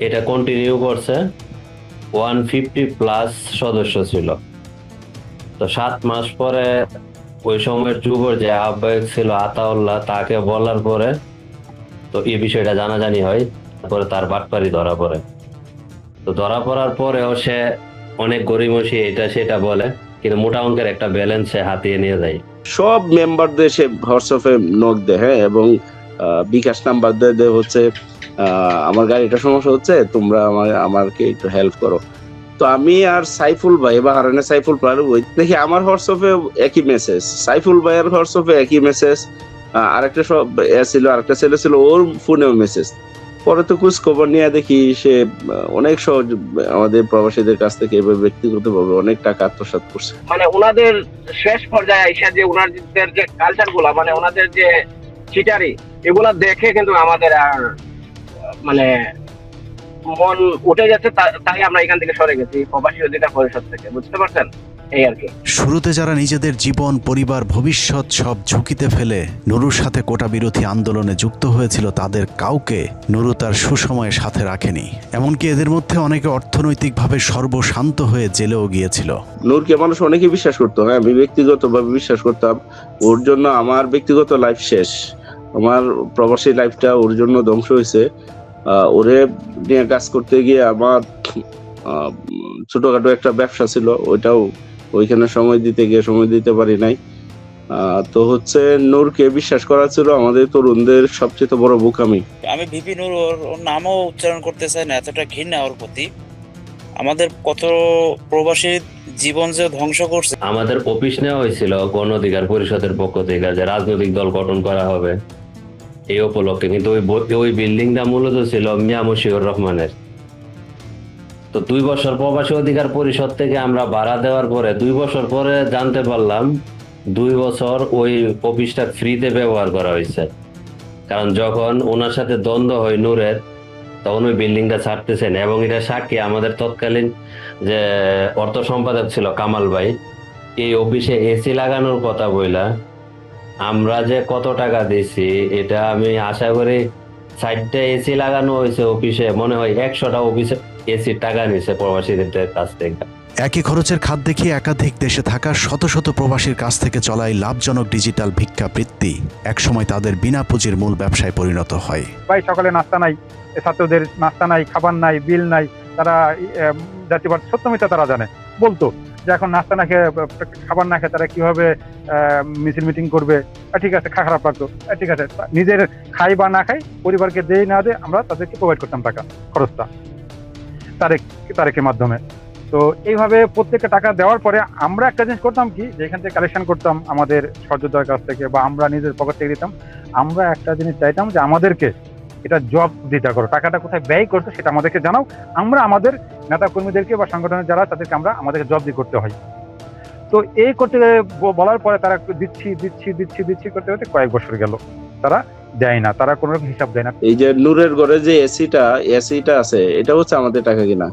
এটা কন্টিনিউ করছে। 150+ সদস্য ছিল। তো 7 মাস পরে ওই সময়ের যুবর যে আহ্বায়ক ছিল আতাউল্লাহ, তাকে বলার পরে তো এই বিষয়টা জানাজানি হয়। তারপরে তার বাটপারি ধরা পড়ে। তো ধরা পড়ার পরেও সে অনেক গরিমসি এটা সেটা বলে, কিন্তু মোটা অঙ্কের একটা ব্যালেন্স সে হাতিয়ে নিয়ে যায়। সব মেম্বারদের সে হোয়াটসঅ্যাপে নক দেয়, হ্যাঁ, এবং বিকাশ নাম্বার দেয় হচ্ছে আমার গাড়িটা সমস্যা হচ্ছে, তোমরা আমাকে একটু হেল্প করো। তো আমি আর সাইফুল ভাই বা হারানে সাইফুল ভাই দেখি আমার হোয়াটসঅ্যাপে একই মেসেজ, সাইফুল ভাইয়ের হোয়াটসঅ্যাপে একই মেসেজ, আরেকটা সব ছিল, আরেকটা ছেলে ছিল, ওর ফোনেও মেসেজ। পরে তো খোঁজ খবর নিয়ে দেখি সে অনেক সহজ আমাদের প্রবাসীদের কাছ থেকে এভাবে ব্যক্তিগতভাবে অনেক টাকা আত্মসাৎ করছে। মানে ওনাদের শেষ পর্যায়ে আইসা যে ওনাদের যে কালচার গুলা, মানে ওনাদের যে চিটারি, এগুলা দেখে কিন্তু আমাদের আর মানে মন উঠে গেছে, তাই আমরা এখান থেকে সরে গেছি প্রবাসী অধিকার পরিষদ থেকে, বুঝতে পারছেন? এই আর কি। শুরুতে যারা নিজেদের জীবন, পরিবার, ভবিষ্যৎ সব ঝুঁকিতে ফেলে নুরুর সাথে কোটা বিরোধী আন্দোলনে যুক্ত হয়েছিল, তাদের কাউকে নুরু তার সুসময়ে সাথে রাখেনি। এমনকি এদের মধ্যে অনেকে অর্থনৈতিকভাবে সর্বশান্ত হয়ে জেলেও গিয়েছিল। নূরকে মানুষ অনেকে বিশ্বাস করতো, হ্যাঁ, আমি ব্যক্তিগতভাবে বিশ্বাস করতাম। ওর জন্য আমার ব্যক্তিগত লাইফ শেষ, আমার প্রবাসী লাইফটা ওর জন্য ধ্বংস হয়েছে। ওরে নিয়ে কাজ করতে গিয়ে আমার ছোটখাটো একটা ব্যবসা ছিল, ওইটাও ওইখানে সময় দিতে পারি নাই। তো হচ্ছে নূরকে বিশ্বাস করা ছিল আমাদের তরুণদের সবচেয়ে বড় বোকামি। আমি ভিপি নূর ওর নামও উচ্চারণ করতে চাই না, এতটা ঘৃণা ওর প্রতি। আমাদের কত প্রবাসী জীবন যে ধ্বংস করছে। আমাদের অফিস নেওয়া হয়েছিল গণ অধিকার পরিষদের পক্ষ থেকে যে রাজনৈতিক দল গঠন করা হবে এই উপলক্ষে, কিন্তু ওই বিল্ডিংটা মূলত ছিল মিয়া মশিউর রহমানের। তো 2 বছর প্রবাসী অধিকার পরিষদ থেকে আমরা ভাড়া দেওয়ার পরে 2 বছর পরে জানতে পারলাম 2 বছর ওই অফিসটা ফ্রিতে ব্যবহার করা হয়েছে। কারণ যখন ওনার সাথে দ্বন্দ্ব হয় নূরের, তখন ওই বিল্ডিংটা ছাড়তেছেন। এবং এটা সাক্ষী আমাদের তৎকালীন যে অর্থ সম্পাদক ছিল কামাল ভাই, এই অফিসে এসি লাগানোর কথা বইলা আমরা যে কত টাকা দিছি এটা আমি আশা করি 60টা এসি লাগানো হয়েছে অফিসে, মনে হয় 100টা অফিসে এসির টাকা নিছে প্রবাসীদের কাছ থেকে। একই খরচের খাত দেখিয়ে একাধিক দেশে থাকা শত শত প্রবাসীর কাছ থেকে চলা এই লাভজনক ডিজিটাল ভিক্ষাবৃত্তি একসময় তাদের বিনা পুঁজির মূল ব্যবসায় পরিণত হয়। ভাই সকালে নাস্তা নাই, ছাত্রদের নাস্তা নাই, খাবার নাই, বিল নাই, তারা জাতীয়বাদ সত্যমিতা তারা জানে, বলতো যে এখন নাস্তা না খেয়ে খাবার না খেয়ে তারা কিভাবে মিছিল মিটিং করবে। ঠিক আছে, খারাপ লাগতো, ঠিক আছে, নিজের খাই বা না খাই পরিবারকে দেই না দে আমরা তাদেরকে প্রোভাইড করতাম টাকা খরচটা তারেকের মাধ্যমে। তো এইভাবে প্রত্যেকটা টাকা দেওয়ার পরে আমরা একটা জিনিস করতাম কি, যে এখান থেকে কালেকশন করতাম আমাদের সহযোদ্ধার কাছ থেকে বা আমরা নিজের পকেট থেকে দিতাম, আমরা একটা জিনিস চাইতাম যে আমাদেরকে এটা জব দিতে করো, টাকাটা কোথায় ব্যয় করছো সেটা আমাদেরকে জানাও, আমরা আমাদের নেতা কর্মীদেরকে বা সংগঠনের যারা তাদেরকে আমাদেরকে জব দিয়ে করতে হয়। তো এই করতে বলার পরে তারা দিচ্ছি করতে করতে কয়েক বছর গেল, তারা দেয় না, তারা কোনো হিসাব দেয় না। এই যে নূরের ঘরে যে এসিটা আছে, এটা হচ্ছে আমাদের টাকা কিনা।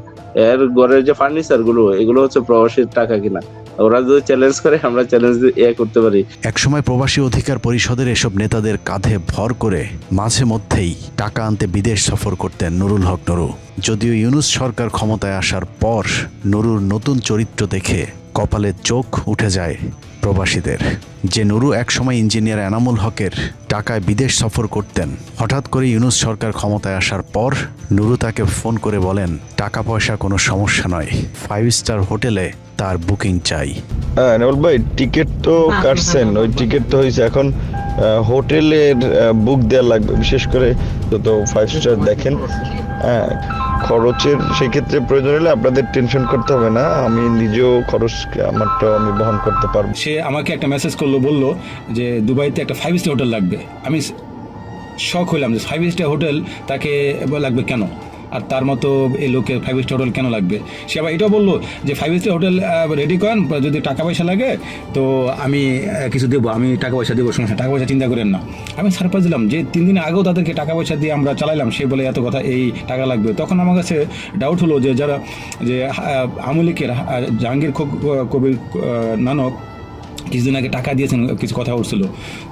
এর ঘরের যে ফার্নিচার গুলো, এগুলো হচ্ছে প্রবাসীর টাকা কিনা। ওরা যদি চ্যালেঞ্জ করে, আমরা চ্যালেঞ্জ করতে পারি। একসময় প্রবাসী অধিকার পরিষদের এসব নেতাদের কাঁধে ভর করে মাঝে মধ্যেই টাকা আনতে বিদেশ সফর করতেন নুরুল হক নুরু। যদিও ইউনূস সরকার ক্ষমতায় আসার পর নুরুর নতুন চরিত্র দেখে কপালে চোখ উঠে যায় প্রবাসীদের। যে নুরু একসময় ইঞ্জিনিয়ার এনামুল হকের টাকায় বিদেশ সফর করতেন, হঠাৎ করে ইউনূস সরকার ক্ষমতায় আসার পর নুরু তাকে ফোন করে বলেন টাকা পয়সা কোনো সমস্যা নয়, 5 স্টার হোটেলে তার বুকিং চাই। হ্যাঁ নেবল ভাই, টিকিট তো কাটছেন, ওই টিকিট তো হয়েছে, এখন হোটেলের বুক দেওয়া লাগবে, বিশেষ করে যত 5 স্টার দেখেন। হ্যাঁ, খরচের সেক্ষেত্রে প্রয়োজন হলে আপনাদের টেনশন করতে হবে না, আমি নিজেও খরচ আমারটাও আমি বহন করতে পারবো। সে আমাকে একটা মেসেজ করলো, বললো যে দুবাইতে একটা 5 স্টার হোটেল লাগবে। আমি শক হইলাম যে 5 স্টার হোটেল তাকে লাগবে কেন, আর তার মতো এই লোকের 5 স্টার হোটেল কেন লাগবে। সে আবার এটাও বললো যে 5 স্টার হোটেল রেডি করেন, যদি টাকা পয়সা লাগে তো আমি কিছু দেবো, আমি টাকা পয়সা দেবো, সমস্যা, টাকা পয়সা চিন্তা করেন না। আমি সারপ্রাইজ দিলাম যে 3 দিন আগেও তাদেরকে টাকা পয়সা দিয়ে আমরা চালাইলাম, সে বলে এত কথা, এই টাকা লাগবে। তখন আমার কাছে ডাউট হলো যে যারা যে আওয়ামী লীগের জাহাঙ্গীর কবির নানক কিছুদিন আগে টাকা দিয়েছেন, কিছু কথা উঠছিল,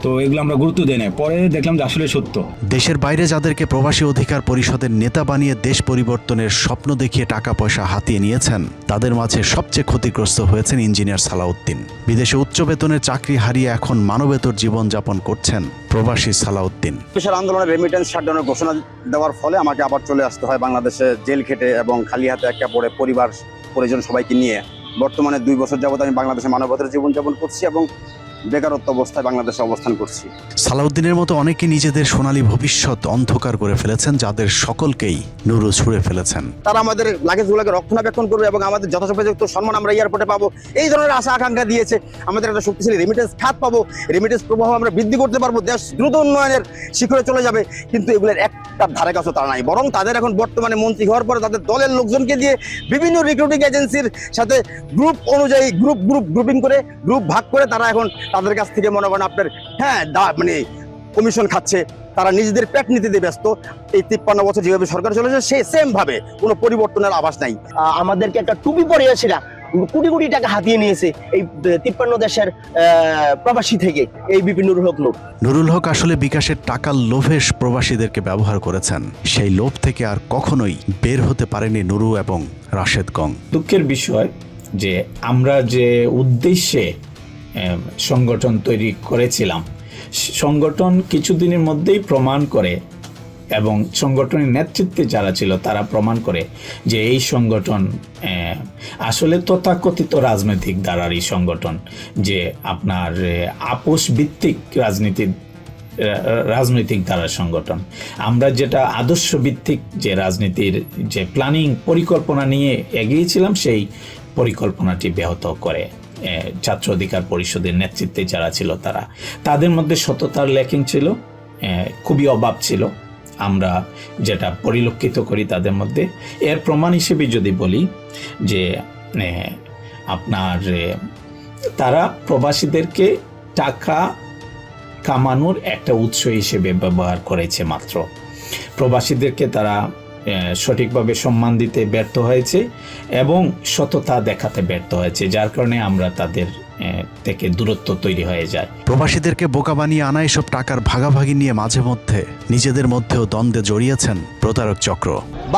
তো এগুলো আমরা গুরুত্ব দেই না। পরে দেখলাম যে আসলে সত্য। দেশের বাইরে যাদেরকে প্রবাসী অধিকার পরিষদের নেতা বানিয়ে দেশ পরিবর্তনের স্বপ্ন দেখিয়ে টাকা পয়সা হাতিয়ে নিয়েছেন, তাদের মাঝে সবচেয়ে ক্ষতিগ্রস্ত হয়েছেন ইঞ্জিনিয়ার সালাউদ্দিন। বিদেশে উচ্চ বেতনের চাকরি হারিয়ে এখন মানবেতর জীবনযাপন করছেন প্রবাসী সালাউদ্দিন। বিশাল আন্দোলনের রেমিটেন্স শাটডাউনের ঘোষণা দেওয়ার ফলে আমাকে আবার চলে আসতে হয় বাংলাদেশে, জেল খেটে এবং খালি হাতে একা পড়ে পরিবার পরিজন সবাইকে নিয়ে। বর্তমানে 2 বছর যাবত আমি বাংলাদেশে মানবতার জীবনযাপন করছি এবং বেকারত্ব অবস্থায় বাংলাদেশে অবস্থান করছি। সালাউদ্দিনের মতো অনেকে নিজেদের সোনালী ভবিষ্যৎ অন্ধকার করে ফেলেছেন, যাদের সকলকেই নুরু ছুঁড়ে ফেলেছেন। তারা আমাদের লাগেজগুলোকে রক্ষণাবেক্ষণ করবে এবং আমাদের যথাযথ সম্মান আমরা এয়ারপোর্টে পাবো, এই ধরনের আশা আকাঙ্ক্ষা দিয়েছে। আমাদের একটা শক্তিশালী রেমিটেন্স খাত পাবো, রেমিটেন্স প্রবাহ আমরা বৃদ্ধি করতে পারবো, দেশ দ্রুত উন্নয়নের শিখরে চলে যাবে। কিন্তু এগুলোর একটা ধারে কাছে তারা নাই, বরং তাদের এখন বর্তমানে মন্ত্রী হওয়ার পরে তাদের দলের লোকজনকে দিয়ে বিভিন্ন রিক্রুটিং এজেন্সির সাথে গ্রুপ অনুযায়ী গ্রুপিং করে গ্রুপ ভাগ করে তারা এখন তাদের কাছ থেকে মনে করেন আপনার মানে কমিশন খাচ্ছে। তারা নিজেদের পেট নীতিতে ব্যস্ত। এই 53 বছর যেভাবে সরকার চলেছে সে সেম ভাবে কোনো পরিবর্তনের আভাস নাই। আমাদেরকে একটা টুপি পরিয়েছিলা, কোটি কোটি টাকা হাতিয়ে নিয়েছে এই 53 দেশের প্রবাসী থেকে এই বিপিন নুরুল হক লোক। নুরুল হক আসলে বিকাশের টাকার লোভে প্রবাসীদেরকে ব্যবহার করেছেন। সেই লোভ থেকে আর কখনোই বের হতে পারেনি নুরু এবং রাশেদ গং। দুঃখের বিষয় যে আমরা যে উদ্দেশ্যে সংগঠন তৈরি করেছিলাম, সংগঠন কিছুদিনের মধ্যেই প্রমাণ করে এবং সংগঠনের নেতৃত্বে যারা ছিল তারা প্রমাণ করে যে এই সংগঠন আসলে তথাকথিত রাজনৈতিক ধারারই সংগঠন, যে আপনার আপোষ ভিত্তিক রাজনৈতিক ধারার সংগঠন। আমরা যেটা আদর্শ ভিত্তিক যে রাজনীতির যে প্ল্যানিং পরিকল্পনা নিয়ে এগিয়েছিলাম, সেই পরিকল্পনাটি ব্যাহত করে ছাত্র অধিকার পরিষদের নেতৃত্বে যারা ছিল তাদের মধ্যে সততার ল্যাকিং ছিল, খুবই অভাব ছিল। আমরা যেটা পরিলক্ষিত করি তাদের মধ্যে, এর প্রমাণ হিসেবে যদি বলি যে আপনার তারা প্রবাসীদেরকে টাকা কামানোর একটা উৎস হিসেবে ব্যবহার করেছে মাত্র। প্রবাসীদেরকে তারা সঠিকভাবে সম্মান দিতে ব্যর্থ হয়েছে এবং সততা দেখাতে ব্যর্থ হয়েছে, যার কারণে আমরা তাদের থেকে দূরত্ব তৈরি হয়ে যায়। প্রবাসীদেরকে বোকা বানিয়ে আনা এসব টাকার ভাগাভাগি নিয়ে মাঝে মধ্যে নিজেদের মধ্যেও দ্বন্দ্বে জড়িয়েছেন প্রতারক চক্র।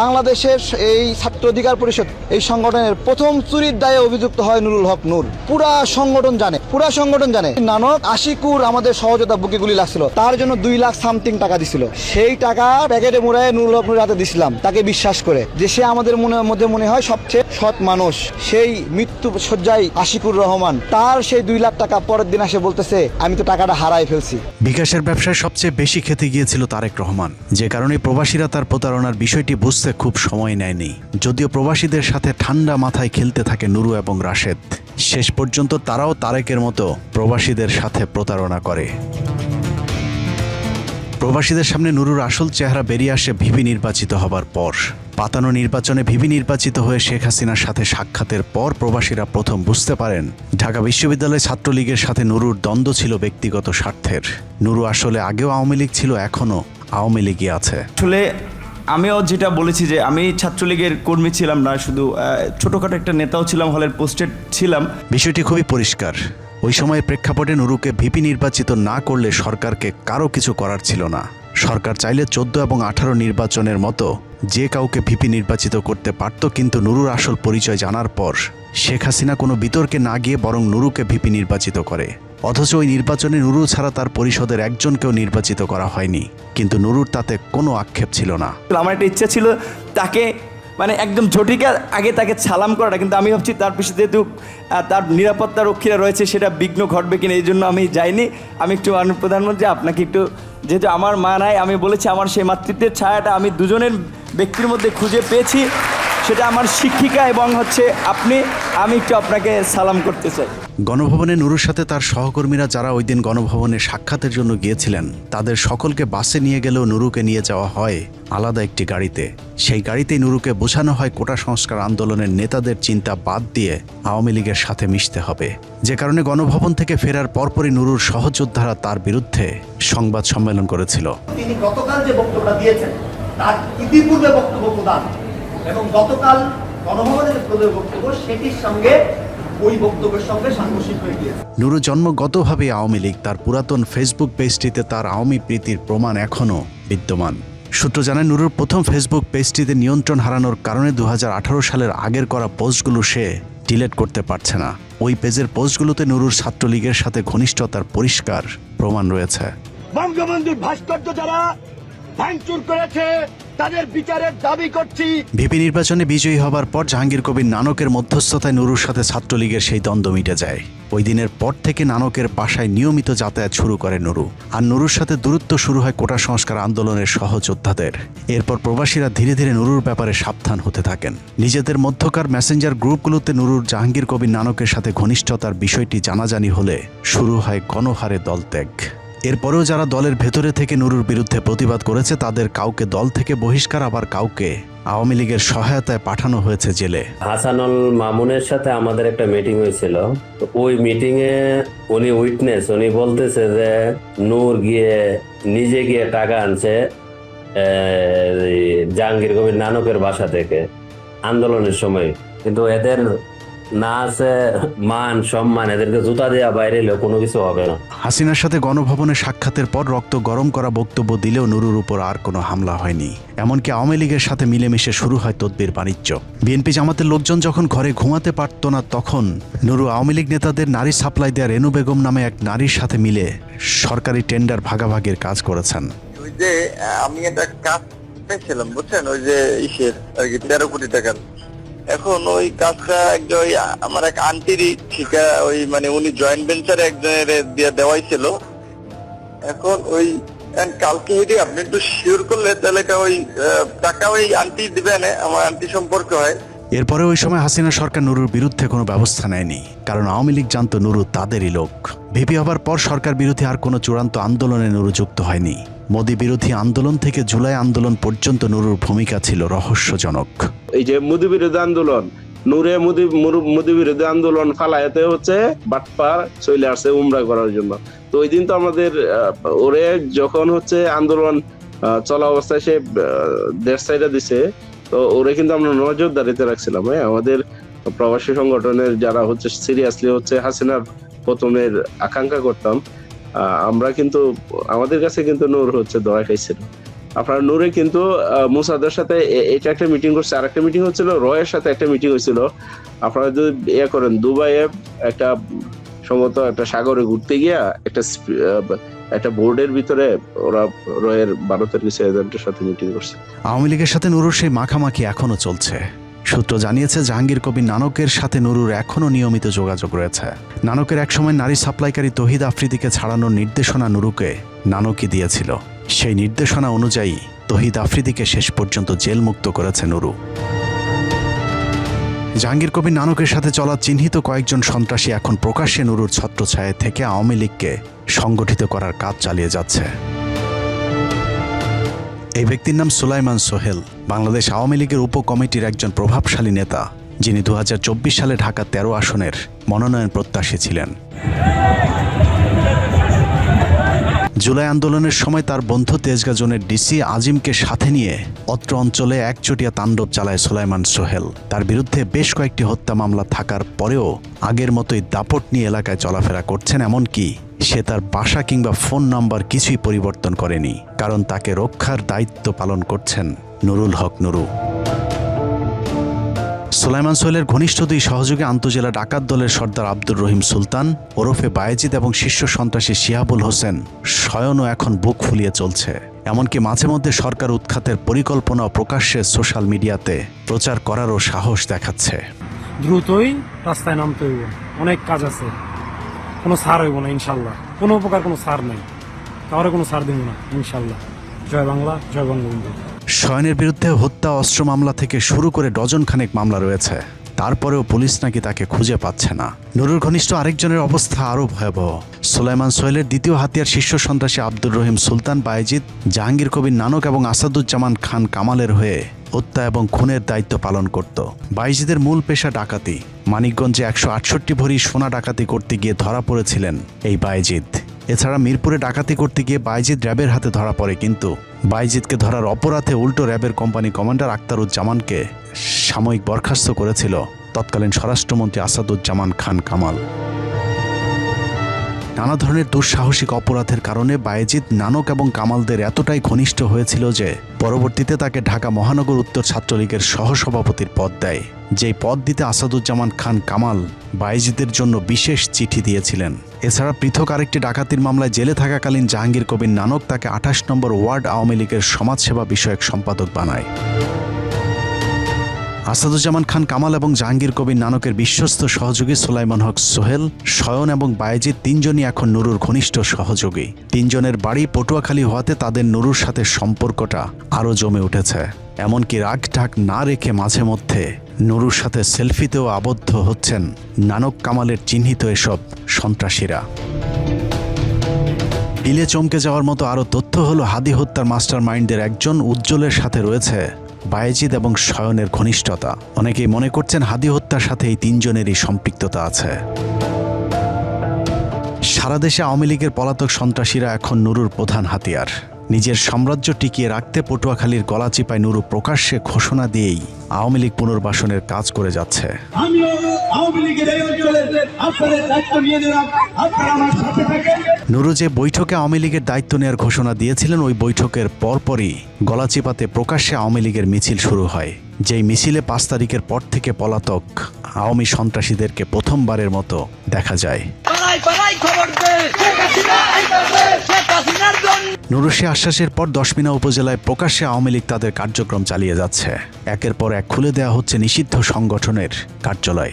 বাংলাদেশের এই ছাত্র অধিকার পরিষদ এই সংগঠনের প্রথম চুরির দায়ে অভিযুক্ত হয় নুরুল হক নূর। পুরা সংগঠন জানে নানক আশিকুর আমাদের সহযোদ্ধা বুকে গুলি লাগছিল, তার জন্য 2 লাখ সামথিং টাকা দিছিল। সেই টাকা প্যাকেটে মুড়ায় নুরুল হক নূর হাতে দিছিলাম, তাকে বিশ্বাস করে যে সে আমাদের মধ্যে মনে হয় সবচেয়ে সৎ মানুষ। সেই মৃত্যু শয্যায় আশিকুর রহমান, তার সেই 2 লাখ টাকা পরের দিন এসে বলতেছে আমি তো টাকাটা হারাই ফেলছি। বিকাশের ব্যবসায় সবচেয়ে বেশি খেতে গিয়েছিল তারেক রহমান, যে কারণে প্রবাসীরা তার প্রতারণার বিষয়টি বুঝতে খুব সময় নেয়নি। যদিও প্রবাসীদের সাথে ঠান্ডা মাথায় খেলতে থাকে নুরু এবং রাশেদ, শেষ পর্যন্ত তারাও তারেকের মতো প্রবাসীদের সাথে প্রতারণা করে। প্রবাসীদের সামনে নুরুর আসল চেহারা বেরিয়ে আসে ভিপি নির্বাচিত হবার পর। পাতানো নির্বাচনে ভিপি নির্বাচিত হয়ে শেখ হাসিনার সাথে সাক্ষাতের পর প্রবাসীরা প্রথম বুঝতে পারেন ঢাকা বিশ্ববিদ্যালয় ছাত্রলীগের সাথে নুরুর দ্বন্দ্ব ছিল ব্যক্তিগত স্বার্থের। নুরু আসলে আগেও আওয়ামী লীগ ছিল, এখনো আওয়ামী লীগই আছে। আসলে আমিও যেটা বলেছি যে আমি ছাত্রলীগের কর্মী ছিলাম না, শুধু ছোটখাটো একটা নেতাও ছিলাম, হলের পোস্টেড ছিলাম। বিষয়টি খুবই পরিষ্কার। ওই সময়ের প্রেক্ষাপটে নুরুকে ভিপি নির্বাচিত না করলে সরকারকে কারো কিছু করার ছিল না। সরকার চাইলে 14 এবং 18 নির্বাচনের মতো যে কাউকে ভিপি নির্বাচিত করতে পারত, কিন্তু নুরুর আসল পরিচয় জানার পর শেখ হাসিনা কোনো বিতর্কে না গিয়ে বরং নুরুকে ভিপি নির্বাচিত করে। অথচ ওই নির্বাচনে নুরু ছাড়া তার পরিষদের একজনকেও নির্বাচিত করা হয়নি, কিন্তু নুরুর তাতে কোনো আক্ষেপ ছিল না। আমার একটা ইচ্ছা ছিল তাকে মানে একদম ঝটিকার আগে তাকে সালাম করাটা, কিন্তু আমি ভাবছি তার পিছনে যেহেতু তার নিরাপত্তা রক্ষীরা রয়েছে সেটা বিঘ্ন ঘটবে কিনা, এই জন্য আমি যাইনি। আমি একটু মাননীয় প্রধানমন্ত্রী আপনাকে একটু, যেহেতু আমার মা নাই, আমি বলেছি আমার সেই মাতৃত্বের ছায়াটা আমি দুজনের ব্যক্তির মধ্যে খুঁজে পেয়েছি, সেটা আমার শিক্ষিকা এবং আমি একটু আপনাকে সালাম করতে চাই। গণভবনে নুরুর সাথে তার সহকর্মীরা যারা ওই দিন গণভবনে সাক্ষাতের জন্য গিয়েছিলেন, তাদের সকলকে বাসে নিয়ে গেলেও নুরুকে নিয়ে যাওয়া হয় আলাদা একটি গাড়িতে। সেই গাড়িতেই নুরুকে বোঝানো হয় কোটা সংস্কার আন্দোলনের নেতাদের চিন্তা বাদ দিয়ে আওয়ামী লীগের সাথে মিশতে হবে। যে কারণে গণভবন থেকে ফেরার পরপরই নুরুর সহযোদ্ধারা তার বিরুদ্ধে সংবাদ সম্মেলন করেছিল। তিনি গতকাল যে বক্তব্যটা দিয়েছেন তার ইতিপূর্বে বক্তব্য প্রদান এবং গতকাল গণভবনের বক্তব্য সেটির সঙ্গে ওই বক্তব্যের সঙ্গে সাংঘর্ষিক হয়ে গিয়েছে। নুরু জন্মগতভাবে আওয়ামী লীগ, তার পুরাতন ফেসবুক পেজটিতে তার আওয়ামী প্রীতির প্রমাণ এখনও বিদ্যমান। সূত্র জানায় নুরুর প্রথম ফেসবুক পেজটিতে নিয়ন্ত্রণ হারানোর কারণে 2018 সালের আগের করা পোস্টগুলো সে ডিলিট করতে পারছে না। ওই পেজের পোস্টগুলোতে নুরুর ছাত্রলীগের সাথে ঘনিষ্ঠতার পরিষ্কার প্রমাণ রয়েছে। বঙ্গবন্ধুর ভাস্কর্য যারা ভাঙচুর করেছে তাদের বিচারের দাবি করছি। ভিপি নির্বাচনে বিজয়ী হবার পর জাহাঙ্গীর কবির নানকের মধ্যস্থতায় নুরুর সাথে ছাত্রলীগের সেই দ্বন্দ্ব মিটে যায়। ওই দিনের পর থেকে নানকের বাসায় নিয়মিত যাতায়াত শুরু করে নুরু, আর নুরুর সাথে দূরত্ব শুরু হয় কোটা সংস্কার আন্দোলনের সহযোদ্ধাদের। এরপর প্রবাসীরা ধীরে ধীরে নুরুর ব্যাপারে সাবধান হতে থাকেন। নিজেদের মধ্যকার মেসেঞ্জার গ্রুপগুলোতে নুরুর জাহাঙ্গীর কবির নানকের সাথে ঘনিষ্ঠতার বিষয়টি জানাজানি হলে শুরু হয় গণহারে দলত্যাগ। এরপরেও যারা দলের ভেতরে থেকে নুরুর বিরুদ্ধে প্রতিবাদ করেছে তাদের কাউকে দল থেকে বহিষ্কার, আবার কাউকে আওয়ামী লীগের সহায়তায় পাঠানো হয়েছে জেলে। হাসানুল মামুনের সাথে আমাদের একটা মিটিং হয়েছিল, তো ওই মিটিং এ উনি বলতেছে যে নূর নিজে গিয়ে টাকা আনছে জাহাঙ্গীর কবির নানকের বাসা থেকে আন্দোলনের সময়, কিন্তু এদের না আছে মান সম্মান, এদেরকে জুতা দেওয়া বাইরে এলেও কোনো কিছু হবে না। হাসিনার সাথে গণভবনে সাক্ষাতের পর রক্ত গরম করা বক্তব্য দিলেও নুরুর উপর আর কোনো হামলা হয়নি। এমনকি আওয়ামী লীগের সাথে মিলেমিশে শুরু হয় তদবির বাণিজ্য। বিএনপি জামাতের লোকজন যখন ঘরে ঘুমাতে পারত না, তখন নুরু আওয়ামী লীগ নেতাদের নারী সাপ্লাই দেয়া রেনু বেগম নামে এক নারীর সাথে মিলে সরকারি টেন্ডার ভাগাভাগির কাজ করেছেন। ওই যে আমি একটা কাজ পেয়েছিলাম বুঝছেন, ওই যে ইসের আর কি 13 কোটি টাকার। এখন ওই কাজটা আমার এক আন্টিরই ঠিকা, ওই মানে উনি জয়েন্ট ভেঞ্চারে একজনের দিয়ে দেওয়াই ছিল। এখন ওই কালকে হেঁটে আপনি একটু শিওর করলে তাহলে ওই টাকা ওই আন্টি দিবেন, আমার আন্টি সম্পর্ক হয়। এরপরে ওই সময় হাসিনা সরকার নুরুর বিরুদ্ধে কোনো ব্যবস্থা নেয়নি, কারণ আওয়ামী লীগ জানতো নুরু তাদেরই লোক। ভিপি হবার পর সরকার বিরোধী আর কোনো চূড়ান্ত আন্দোলনে নুরু যুক্ত হয়নি। মোদি বিরোধী আন্দোলন থেকে জুলাই আন্দোলন পর্যন্ত নুরুর ভূমিকা ছিল রহস্যজনক। এই যে মোদি বিরোধী আন্দোলন, মোদি বিরোধী আন্দোলন ফালায়াতে হচ্ছে বাটপার চলে আসছে উমরা করার জন্য। তো ওই দিন তো আমাদের ওরে যখন হচ্ছে আন্দোলন চলা অবস্থায় সে দেশ সাইডে দিছে, তো ওরে কিন্তু আমরা নজরদারিতে রাখছিলাম। আমাদের প্রবাসী সংগঠনের যারা হচ্ছে সিরিয়াসলি হচ্ছে হাসিনার প্রথমের আকাঙ্ক্ষা করতাম, আমরা কিন্তু আমাদের কাছে কিন্তু নূর হচ্ছে ধরা খাইছিল। আপনার নূরে কিন্তু মুসাদের সাথে এটা একটা মিটিং করছে, আর একটা মিটিং হচ্ছিল রয়ের সাথে একটা মিটিং হয়েছিল। আপনারা যদি ইয়ে করেন দুবাইয়ে একটা সম্ভবত একটা সাগরে ঘুরতে গিয়া একটা বোর্ডের ভিতরে ওরা রয়ের 12 কিছু এজেন্টের সাথে মিটিং করছে। আওয়ামী লীগের সাথে নুরুর সেই মাখামাখি এখনো চলছে। সূত্র জানিয়েছে জাহাঙ্গীর কবির নানকের সাথে নুরুর এখনও নিয়মিত যোগাযোগ রয়েছে। নানকের একসময় নারী সাপ্লাইকারী তহিদ আফ্রিদিকে ছাড়ানোর নির্দেশনা নুরুকে নানকই দিয়েছিল। সেই নির্দেশনা অনুযায়ী তহিদ আফ্রিদিকে শেষ পর্যন্ত জেলমুক্ত করেছে নুরু। জাহাঙ্গীর কবির নানকের সাথে চলা চিহ্নিত কয়েকজন সন্ত্রাসী এখন প্রকাশ্যে নুরুর ছত্রছায়া থেকে আওয়ামী লীগকে সংগঠিত করার কাজ চালিয়ে যাচ্ছে। এই ব্যক্তির নাম সুলাইমান সোহেল, বাংলাদেশ আওয়ামী লীগের উপকমিটির একজন প্রভাবশালী নেতা, যিনি 2024 সালে ঢাকা 13 আসনের মনোনয়ন প্রত্যাশী ছিলেন। জুলাই আন্দোলনের সময় তার বন্ধু তেজগাঁ জোনের ডিসি আজিমকে সাথে নিয়ে অত্র অঞ্চলে একচটিয়া তাণ্ডব চালায় সুলাইমান সোহেল। তার বিরুদ্ধে বেশ কয়েকটি হত্যা মামলা থাকার পরেও আগের মতোই দাপট নিয়ে এলাকায় চলাফেরা করছেন। এমনকি সে তার বাসা কিংবা ফোন নাম্বার কিছুই পরিবর্তন করেনি, কারণ তাকে রক্ষার দায়িত্ব পালন করছেন নুরুল হক নুরু। সুলাইমান সোহেলের ঘনিষ্ঠ দুই সহযোগী আন্তজেলা ডাকাত দলের সর্দার আব্দুর রহিম সুলতান ওরফে বায়েজিদ এবং শীর্ষ সন্ত্রাসী শিহাবুল হোসেন স্বয়নও এখন বুক ফুলিয়ে চলছে। এমনকি মাঝে মধ্যে সরকার উৎখাতের পরিকল্পনা প্রকাশ্যে সোশ্যাল মিডিয়াতে প্রচার করারও সাহস দেখাচ্ছে। দ্রুতই রাস্তায় নামতে হইব, অনেক কাজ আছে, কোনো ছাড় হইব না ইনশাল্লাহ, কোনো প্রকার কোনো ছাড় নাই, কারো কোনো ছাড় দিব না ইনশাল্লাহ। জয় বাংলা, জয় বঙ্গবন্ধু। শয়নের বিরুদ্ধে হত্যা, অস্ত্র মামলা থেকে শুরু করে ডজন খানেক মামলা রয়েছে, তারপরেও পুলিশ নাকি তাকে খুঁজে পাচ্ছে না। নুরুর ঘনিষ্ঠ আরেকজনের অবস্থা আরও ভয়াবহ। সুলাইমান সোহেলের দ্বিতীয় হাতিয়ার শীর্ষ সন্ত্রাসী আব্দুর রহিম সুলতান বায়েজিদ জাহাঙ্গীর কবির নানক এবং আসাদুজ্জামান খান কামালের হয়ে হত্যা এবং খুনের দায়িত্ব পালন করত। বায়েজিদের মূল পেশা ডাকাতি। মানিকগঞ্জে 168 ভরি সোনা ডাকাতি করতে গিয়ে ধরা পড়েছিলেন এই বায়েজিদ। এছাড়া মিরপুরে ডাকাতি করতে গিয়ে বায়েজিদ র্যাবের হাতে ধরা পড়ে, কিন্তু বায়েজিদকে ধরার অপরাধে উল্টো র্যাবের কোম্পানি কমান্ডার আখতারুজ্জামানকে সাময়িক বরখাস্ত করেছিল তৎকালীন স্বরাষ্ট্রমন্ত্রী আসাদুজ্জামান খান কামাল। নানা ধরনের দুঃসাহসিক অপরাধের কারণে বায়েজিদ নানক এবং কামালদের এতটাই ঘনিষ্ঠ হয়েছিল যে পরবর্তীতে তাকে ঢাকা মহানগর উত্তর ছাত্রলীগের সহসভাপতির পদ দেয়। যেই পদ দিতে আসাদুজ্জামান খান কামাল বায়েজিদের জন্য বিশেষ চিঠি দিয়েছিলেন। এছাড়া পৃথক আরেকটি ডাকাতির মামলায় জেলে থাকাকালীন জাহাঙ্গীর কবির নানক তাকে 28 নম্বর ওয়ার্ড আওয়ামী লীগের সমাজসেবা বিষয়ক সম্পাদক বানায়। আসাদুজ্জামান খান কামাল এবং জাহাঙ্গীর কবির নানকের বিশ্বস্ত সহযোগী সুলাইমান হক সোহেল, শয়ন এবং বায়েজিদ তিনজনই এখন নুরুর ঘনিষ্ঠ সহযোগী। তিনজনের বাড়ি পটুয়াখালী হওয়াতে তাদের নুরুর সাথে সম্পর্কটা আরও জমে উঠেছে। এমনকি রাগ ঢাক না রেখে মাঝে মধ্যে নুরুর সাথে সেলফিতেও আবদ্ধ হচ্ছেন নানক কামালের চিহ্নিত এসব সন্ত্রাসীরা। পিলে চমকে যাওয়ার মতো আরও তথ্য হলো হাদি হত্যার মাস্টার মাইন্ডদের একজন উজ্জ্বলের সাথে রয়েছে বায়েজিদ এবং শয়নের ঘনিষ্ঠতা। অনেকেই মনে করছেন হাদি হত্যার সাথে এই তিনজনেরই সম্পৃক্ততা আছে। সারা দেশে আওয়ামী লীগের পলাতক সন্ত্রাসীরা এখন নুরুর প্রধান হাতিয়ার। নিজের সাম্রাজ্য টিকিয়ে রাখতে পটুয়াখালীর গলাচিপায় নুরু প্রকাশ্যে ঘোষণা দিয়েই আওয়ামী লীগ পুনর্বাসনের কাজ করে যাচ্ছে। নুরু যে বৈঠকে আওয়ামী লীগের দায়িত্ব নেওয়ার ঘোষণা দিয়েছিলেন, ওই বৈঠকের পরপরই গলাচিপাতে প্রকাশ্যে আওয়ামী লীগের মিছিল শুরু হয়। যেই মিছিলে 5 তারিখের পর থেকে পলাতক আওয়ামী সন্ত্রাসীদেরকে প্রথমবারের মতো দেখা যায়। নুরুশি আশ্বাসের পর 10 মিনা উপজেলায় প্রকাশ্যে আওয়ামী লীগ তাদের কার্যক্রম চালিয়ে যাচ্ছে। একের পর এক খুলে দেওয়া হচ্ছে নিষিদ্ধ সংগঠনের কার্যালয়।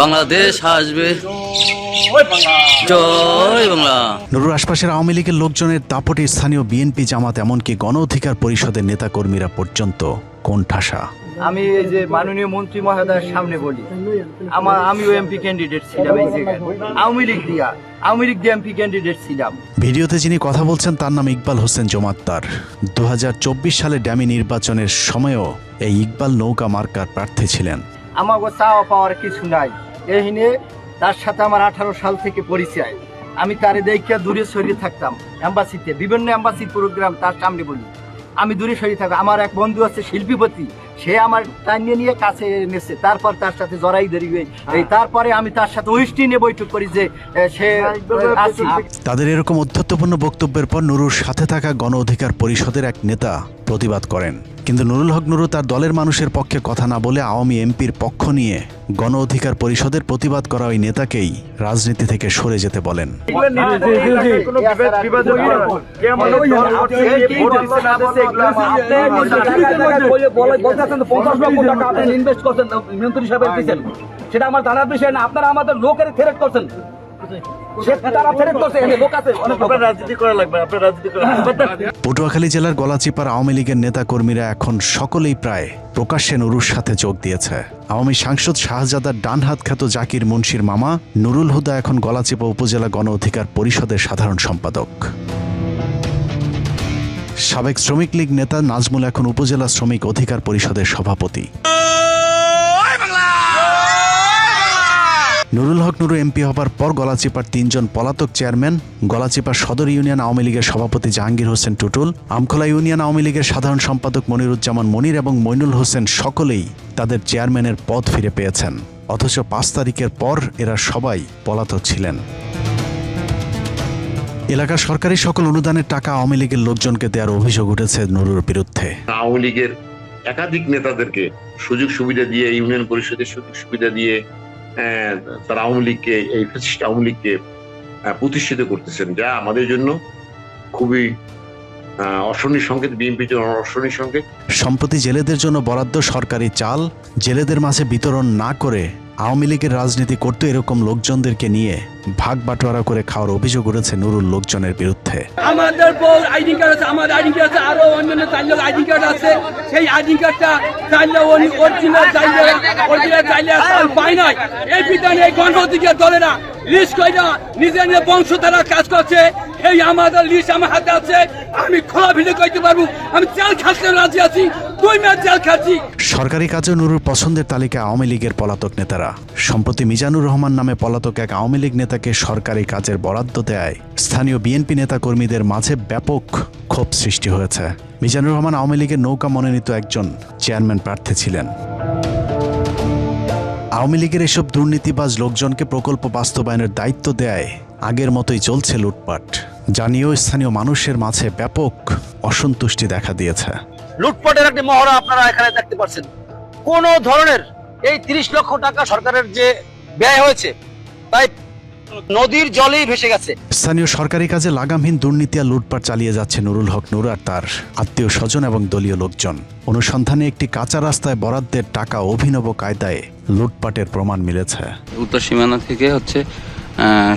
বাংলাদেশ আসবে, জয় বাংলা। নুরুর আশপাশের আওয়ামী লীগের লোকজনের দাপটে স্থানীয় বিএনপি, জামাত, এমনকি গণ অধিকার পরিষদের নেতাকর্মীরা পর্যন্ত কোণঠাসা। আমি এই যে মাননীয় মন্ত্রী মহোদয়ের সামনে বলি, আমিও এমপি ক্যান্ডিডেট ছিলাম এই জায়গায়, আওয়ামী লীগ দিয়ে এমপি ক্যান্ডিডেট ছিলাম। ভিডিওতে যিনি কথা বলছেন তার নাম ইকবাল হোসেন জমাদ্দার। 2024 সালে ড্যামি নির্বাচনের সময়ও এই ইকবাল নৌকা মার্কার প্রার্থী ছিলেন। আমাকে চাওয়া পাওয়ার কিছু নাই, এই নিয়ে তার সাথে আমার 18 সাল থেকে পরিচয়। আমি তারে দেখে দূরে সরিয়ে থাকতাম, এম্বাসিতে বিভিন্ন এম্বাসির প্রোগ্রাম তার সামনে বলি, আমি দূরে সরিয়ে থাকতাম। আমার এক বন্ধু আছে শিল্পীপতি, সে আমার টানিয়ে নিয়ে কাছে এনেছে, তারপর তার সাথে জড়াই ধরিবে, এই তারপরে আমি তার সাথে ওয়েস্টি নিয়ে বৈঠক করি যে সে আছে। তাদের এরকম অধ্যত্বপূর্ণ বক্তব্যের পর নুরুর সাথে থাকা গণ অধিকার পরিষদের এক নেতা প্রতিবাদ করেন, কিন্তু নুরুল হক নুরু তার দলের মানুষের পক্ষে কথা না বলে আওয়ামী এমপির পক্ষ নিয়ে গণ অধিকার পরিষদের প্রতিবাদ করা ওই নেতাকেই রাজনীতি থেকে সরে যেতে বলেন। সেটা আমার জানার বিষয় না, আপনারা আমাদের লোকের থ্রেট করছেন। পটুয়াখালী জেলার গলাচিপার আওয়ামী লীগের নেতা কর্মীরা এখন সকলেই প্রায় প্রকাশ্যে নুরুর সাথে যোগ দিয়েছে। আওয়ামী সাংসদ শাহজাদার ডানহাত খ্যাত জাকির মুন্সির মামা নুরুল হুদা এখন গলাচিপা উপজেলা গণ অধিকার পরিষদের সাধারণ সম্পাদক। সাবেক শ্রমিক লীগ নেতা নাজমুল এখন উপজেলা শ্রমিক অধিকার পরিষদের সভাপতি। নুরুল হক নুরু এমপি হবার পর গলাচিপার 3 জন পলাতক চেয়ারম্যান, গলাচিপা সদর ইউনিয়ন আওয়ামী লীগের সভাপতি জাহাঙ্গীর হোসেন টুটুল, আমখোলা ইউনিয়ন আওয়ামী লীগের সাধারণ সম্পাদক মনিরুজ্জামান মনির এবং মইনুল হোসেন সকলেই তাদের চেয়ারম্যানের পদ ফিরে পেয়েছেন। অথচ 5 তারিখের পর এরা সবাই পলাতক ছিলেন। এলাকার সরকারি সকল অনুদানের টাকা আওয়ামী লীগের লোকজনকে দেওয়ার অভিযোগ উঠেছে নুরুর বিরুদ্ধে। আওয়ামী লীগের একাধিক নেতাদেরকে সুযোগ সুবিধা দিয়ে, ইউনিয়ন পরিষদের সুযোগ সুবিধা দিয়ে তারা আওয়ামী লীগকে, এই ফ্যাসিস্ট আওয়ামী লীগকে প্রতিষ্ঠিত করতেছেন, যা আমাদের জন্য খুবই অশনি সংকেত, বিএনপির জন্য অশনি সংকেত। সম্প্রতি জেলেদের জন্য বরাদ্দ সরকারি চাল জেলেদের মাঝে বিতরণ না করে আওয়ামী লীগের রাজনীতি করতে এরকম লোকজনদেরকে নিয়ে ভাগ বাটোয়ারা করে খাওয়ার অভিযোগ উঠেছে নুরুল লোকজনের বিরুদ্ধে। আমাদের বল আইডি কার্ড আছে, আমার আইডি কার্ড আছে, আরো অন্যান্য 4 লোক আইডি কার্ড আছে। সেই আইডি কার্ডটা চাইলে অরিজিনাল চাইলে পাই নাই। এই বিধানে এই গণ অধিকার দলেরা লিস্ট কইরা নিজের বংশ তারা কাজ করছে। এই আমাদের লিস্ট আমার হাতে আছে, আমি খোলা ভিডিও কইতে পারবো। আমি জেল খাটতে রাজি আছি, 2 মাস জেল খাচ্ছি। সরকারি কাজে নুরুর পছন্দের তালিকায় আওয়ামী লীগের পলাতক নেতারা। সম্প্রতি মিজানুর রহমান নামে পলাতক এক আওয়ামী লীগ নেতাকে সরকারি কাজের বরাদ্দ দেয় স্থানীয় বিএনপি নেতা কর্মীদের মাঝে ব্যাপক ক্ষোভ সৃষ্টি হয়েছে। মিজানুর রহমান আওয়ামী লীগের নৌকা মনোনীত একজন চেয়ারম্যান প্রার্থী ছিলেন। আওয়ামী লীগের এসব দুর্নীতিবাজ লোকজনকে প্রকল্প বাস্তবায়নের দায়িত্ব দেয় আগের মতোই চলছে লুটপাট, জানিয়েও স্থানীয় মানুষের মাঝে ব্যাপক অসন্তুষ্টি দেখা দিয়েছে। লুটপাটের একটি মহড়া আপনারা এখানে দেখতে পাচ্ছেন। কোন ধরনের এই 30 লক্ষ টাকা সরকারের যে ব্যয় হয়েছে তাই নদীর জলেই ভেসে গেছে। স্থানীয় সরকারি কাজে লাগামহীন দুর্নীতি আর লুটপাট চালিয়ে যাচ্ছে নুরুল হক নুরু আর তার আত্মীয় স্বজন এবং দলীয় লোকজন। অনুসন্ধানে একটি কাঁচা রাস্তায় বরাদ্দের টাকা অভিনব কায়দায় লুটপাটের প্রমাণ মিলেছে। উত্তর সীমানা থেকে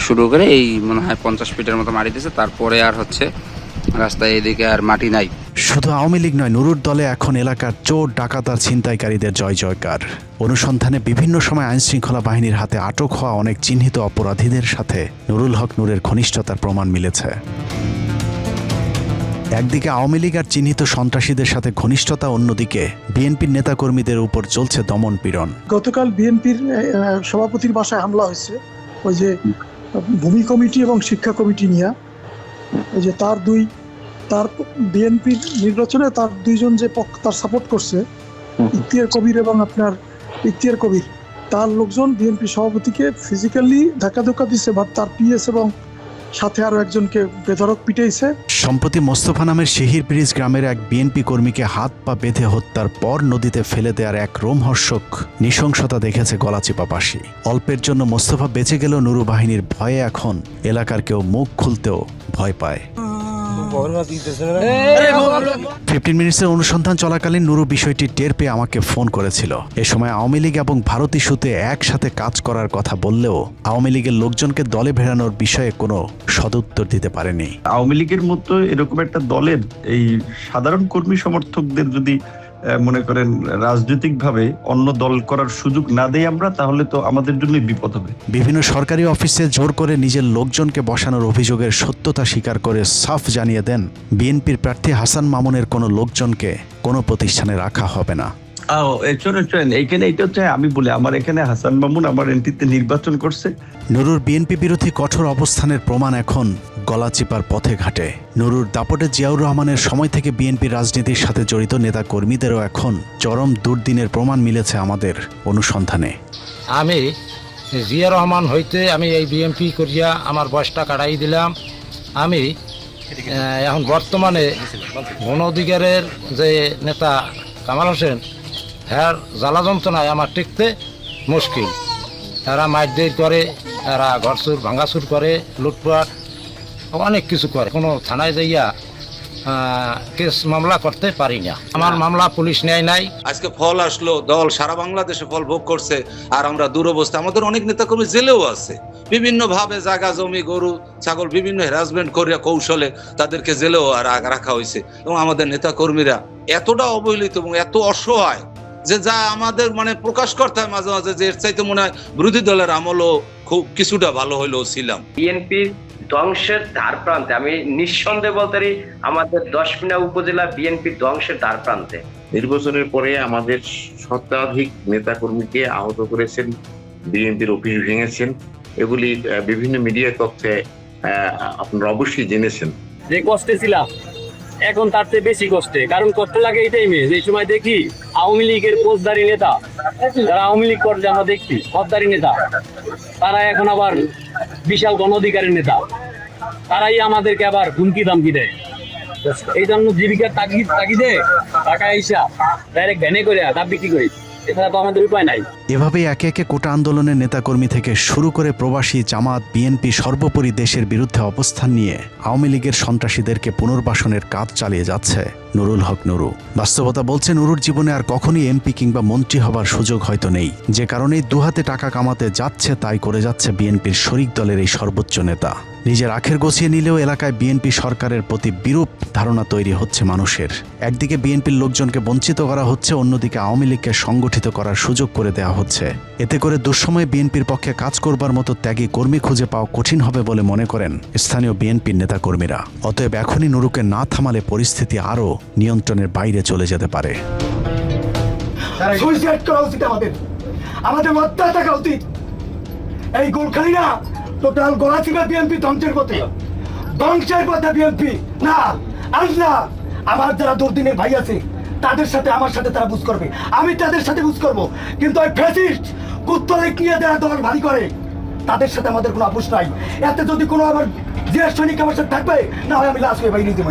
শুরু করে এই মনে হয় 50 ফিটের মতো মাটি দিয়েছে, তারপরে আর রাস্তায় এদিকে আর মাটি নাই। শুধু আওয়ামী লীগ নয়, নুরুর দলে এখন এলাকার চোর ডাকাত আর ছিনতাইকারীদের জয় জয়কার। অনুসন্ধানে বিভিন্ন সময় আইনশৃঙ্খলা বাহিনীর হাতে আটক হওয়া অনেক চিহ্নিত অপরাধীদের সাথে নুরুল হক নুরের ঘনিষ্ঠতার প্রমাণ মিলেছে। একদিকে আওয়ামী লীগ আর চিহ্নিত সন্ত্রাসীদের সাথে ঘনিষ্ঠতা, অন্যদিকে বিএনপির নেতাকর্মীদের উপর চলছে দমন পীড়ন। গতকাল বিএনপির সভাপতির বাসায় হামলা হয়েছে, ওই যে ভূমি কমিটি এবং শিক্ষা কমিটি নিয়ে। ওই যে তার বিএনপির নির্বাচনে তার 2 জন যে তার সাপোর্ট করছে, ইখতিয়ার কবির এবং আপনার ইখতিয়ার কবির, তার লোকজন বিএনপি সভাপতিকে ফিজিক্যালি ধাক্কা দিচ্ছে, বা তার পিএস এবং সাথে আরো একজনকে বেধড়ক পিটাইছে। সম্প্রতি মোস্তফা নামের শেহির ব্রিজ গ্রামের এক বিএনপি কর্মীকে হাত পা বেঁধে হত্যার পর নদীতে ফেলে দেওয়ার এক রোমহর্ষক নৃশংসতা দেখেছে গলাচিপাবাসী। অল্পের জন্য মোস্তফা বেঁচে গেলেও নুরু বাহিনীর ভয়ে এখন এলাকার কেউ মুখ খুলতেও ভয় পায়। 15 মিনিটসের অনুসন্ধান চলাকালীন নুরু বিষয়টি টের পেয়ে আমাকে ফোন করেছিল। এ সময় আওয়ামী লীগ এবং ভারত ইস্যুতে একসাথে কাজ করার কথা বললেও আওয়ামী লীগের লোকজনকে দলে ভেড়ানোর বিষয়ে কোনো সদুত্তর দিতে পারেনি। আওয়ামী লীগের মতো এরকম একটা দলের এই সাধারণ কর্মী সমর্থকদের যদি মনে করেন রাজনৈতিকভাবে অন্য দল করার সুযোগ না দেই আমরা, তাহলে তো আমাদের জন্যই বিপদ হবে। বিভিন্ন সরকারি অফিসে জোর করে নিজের লোকজনকে বসানোর অভিযোগের সত্যতা স্বীকার করে সাফ জানিয়ে দেন বিএনপির প্রার্থী হাসান মামুনের কোনো লোকজনকে কোনো প্রতিষ্ঠানে রাখা হবে না। শোনেন এইখানে এটা হচ্ছে আমি বলি আমার এখানে হাসান মামুন আমার এনটিতে নির্বাচন করছে। নুরুর বিএনপি বিরোধী কঠোর অবস্থানের প্রমাণ এখন গলাচিপার পথে ঘাটে। নুরুর দাপটে জিয়াউর রহমানের সময় থেকে বিএনপি রাজনীতির সাথে জড়িত নেতা কর্মীদেরও এখন চরম দুর্দিনের প্রমাণ মিলেছে আমাদের অনুসন্ধানে। আমি জিয়া রহমান হইতে আমি এই বিএনপি করিয়া আমার বয়সটা কাটাই দিলাম। আমি এখন বর্তমানে গণ অধিকারের যে নেতা কামাল হোসেন, হ্যার জ্বালা যন্ত্রণায় আমার টিকতে মুশকিল। এরা মারধর করে, এরা ঘরচুর ভাঙাচুর করে, লুটপাট অনেক কিছু করে। কোনো থানায় যাইয়া কেস মামলা করতে পারি না। আমার মামলা পুলিশ নেয় নাই। আজকে ফল আসলো, দল সারা বাংলাদেশে ফল ভোগ করছে, আর আমরা দুরবস্থা। আমাদের অনেক নেতাকর্মী জেলেও আছে, বিভিন্ন ভাবে জায়গা জমি গরু ছাগল বিভিন্ন হ্যারাসমেন্ট করিয়া কৌশলে তাদেরকে জেলেও রাখা হয়েছে। এবং আমাদের নেতাকর্মীরা এতটা অবহেলিত এবং এত অসহায় যে যা আমাদের মানে প্রকাশ করতে হয় মাঝে মাঝে, যে এর চাইতে মনে হয় বিরোধী দলের আমলও খুব কিছুটা ভালো হইলেও ছিলাম। বিএনপি ধ্বংসের ধার প্রান্তে, আমি নিঃসন্দেহে বলতে পারি আমাদের 10 উপজেলা বিএনপি ধ্বংসের ধার প্রান্তে। নির্বাচনের পরে আমাদের শতাধিক নেতাকর্মীকে আহত করেছেন, বিএনপির অফিস ভেঙেছেন। এগুলি বিভিন্ন মিডিয়া তথ্যে আপনারা অবশ্যই জেনেছেন। যে কষ্টে ছিলাম এখন তার চেয়ে বেশি কষ্টে, কারণ কষ্ট লাগে এই টাইমে যে সময় দেখি আওয়ামী লীগের পোস্টদারি নেতা, যারা আওয়ামী লীগ করে আমরা দেখছি পদদারি নেতা, তারা এখন আবার বিশাল গণ অধিকারের নেতা, তারাই আমাদেরকে আবার হুমকি দামকি দেয়। এই জন্য জীবিকার তাগিদে টাকা হিসা ডাইরেক্ট ভ্যানে করে দাম বিক্রি করি, এছাড়া তো আমাদের উপায় নাই। এভাবেই একে একে কোটা আন্দোলনের নেতাকর্মী থেকে শুরু করে প্রবাসী, জামাত, বিএনপি সর্বোপরি দেশের বিরুদ্ধে অবস্থান নিয়ে আওয়ামী লীগের সন্ত্রাসীদেরকে পুনর্বাসনের কাজ চালিয়ে যাচ্ছে নুরুল হক নুরু। বাস্তবতা বলছে নুরুর জীবনে আর কখনই এমপি কিংবা মন্ত্রী হবার সুযোগ হয়তো নেই, যে কারণেই দুহাতে টাকা কামাতে যাচ্ছে তাই করে যাচ্ছে বিএনপির শরিক দলের এই সর্বোচ্চ নেতা। নিজের আখের গোছিয়ে নিলেও এলাকায় বিএনপি সরকারের প্রতি বিরূপ ধারণা তৈরি হচ্ছে মানুষের। একদিকে বিএনপির লোকজনকে বঞ্চিত করা হচ্ছে, অন্যদিকে আওয়ামী লীগকে সংগঠিত করার সুযোগ করে দেওয়া হচ্ছে। এতে করে দুঃসময়ে বিএনপির পক্ষে কাজ করবার মতো ত্যাগী কর্মী খুঁজে পাওয়া কঠিন হবে বলে মনে করেন স্থানীয় বিএনপির নেতাকর্মীরা। অতএব এখনই নুরুকে না থামালে পরিস্থিতি আরও নিয়ন্ত্রণের বাইরে চলে যেতে পারে। সুইসাইড করা উচিত, আমাদের মধ্যে থাকা উচিত। এই গোলখালিরা টোটাল গলাচিপা বিএনপি ধ্বংসের পথে বিএনপি না। আল্লাহ আমার যারা দুর্দিনের ভাই আছে তাদের সাথে আমার সাথে তারা বুঝ করবে, আমি তাদের সাথে বুঝ করবো। কিন্তু ওই ফ্যাসিস্ট কুত্তরে নিয়ে দেওয়া দল ভারী করে, তাদের সাথে আমাদের কোনো আপোষ নাই। এতে যদি কোনো আমার যে সৈনিক আমার সাথে থাকবে, না হয় আমি লাশ হয়ে বাইরে নিজে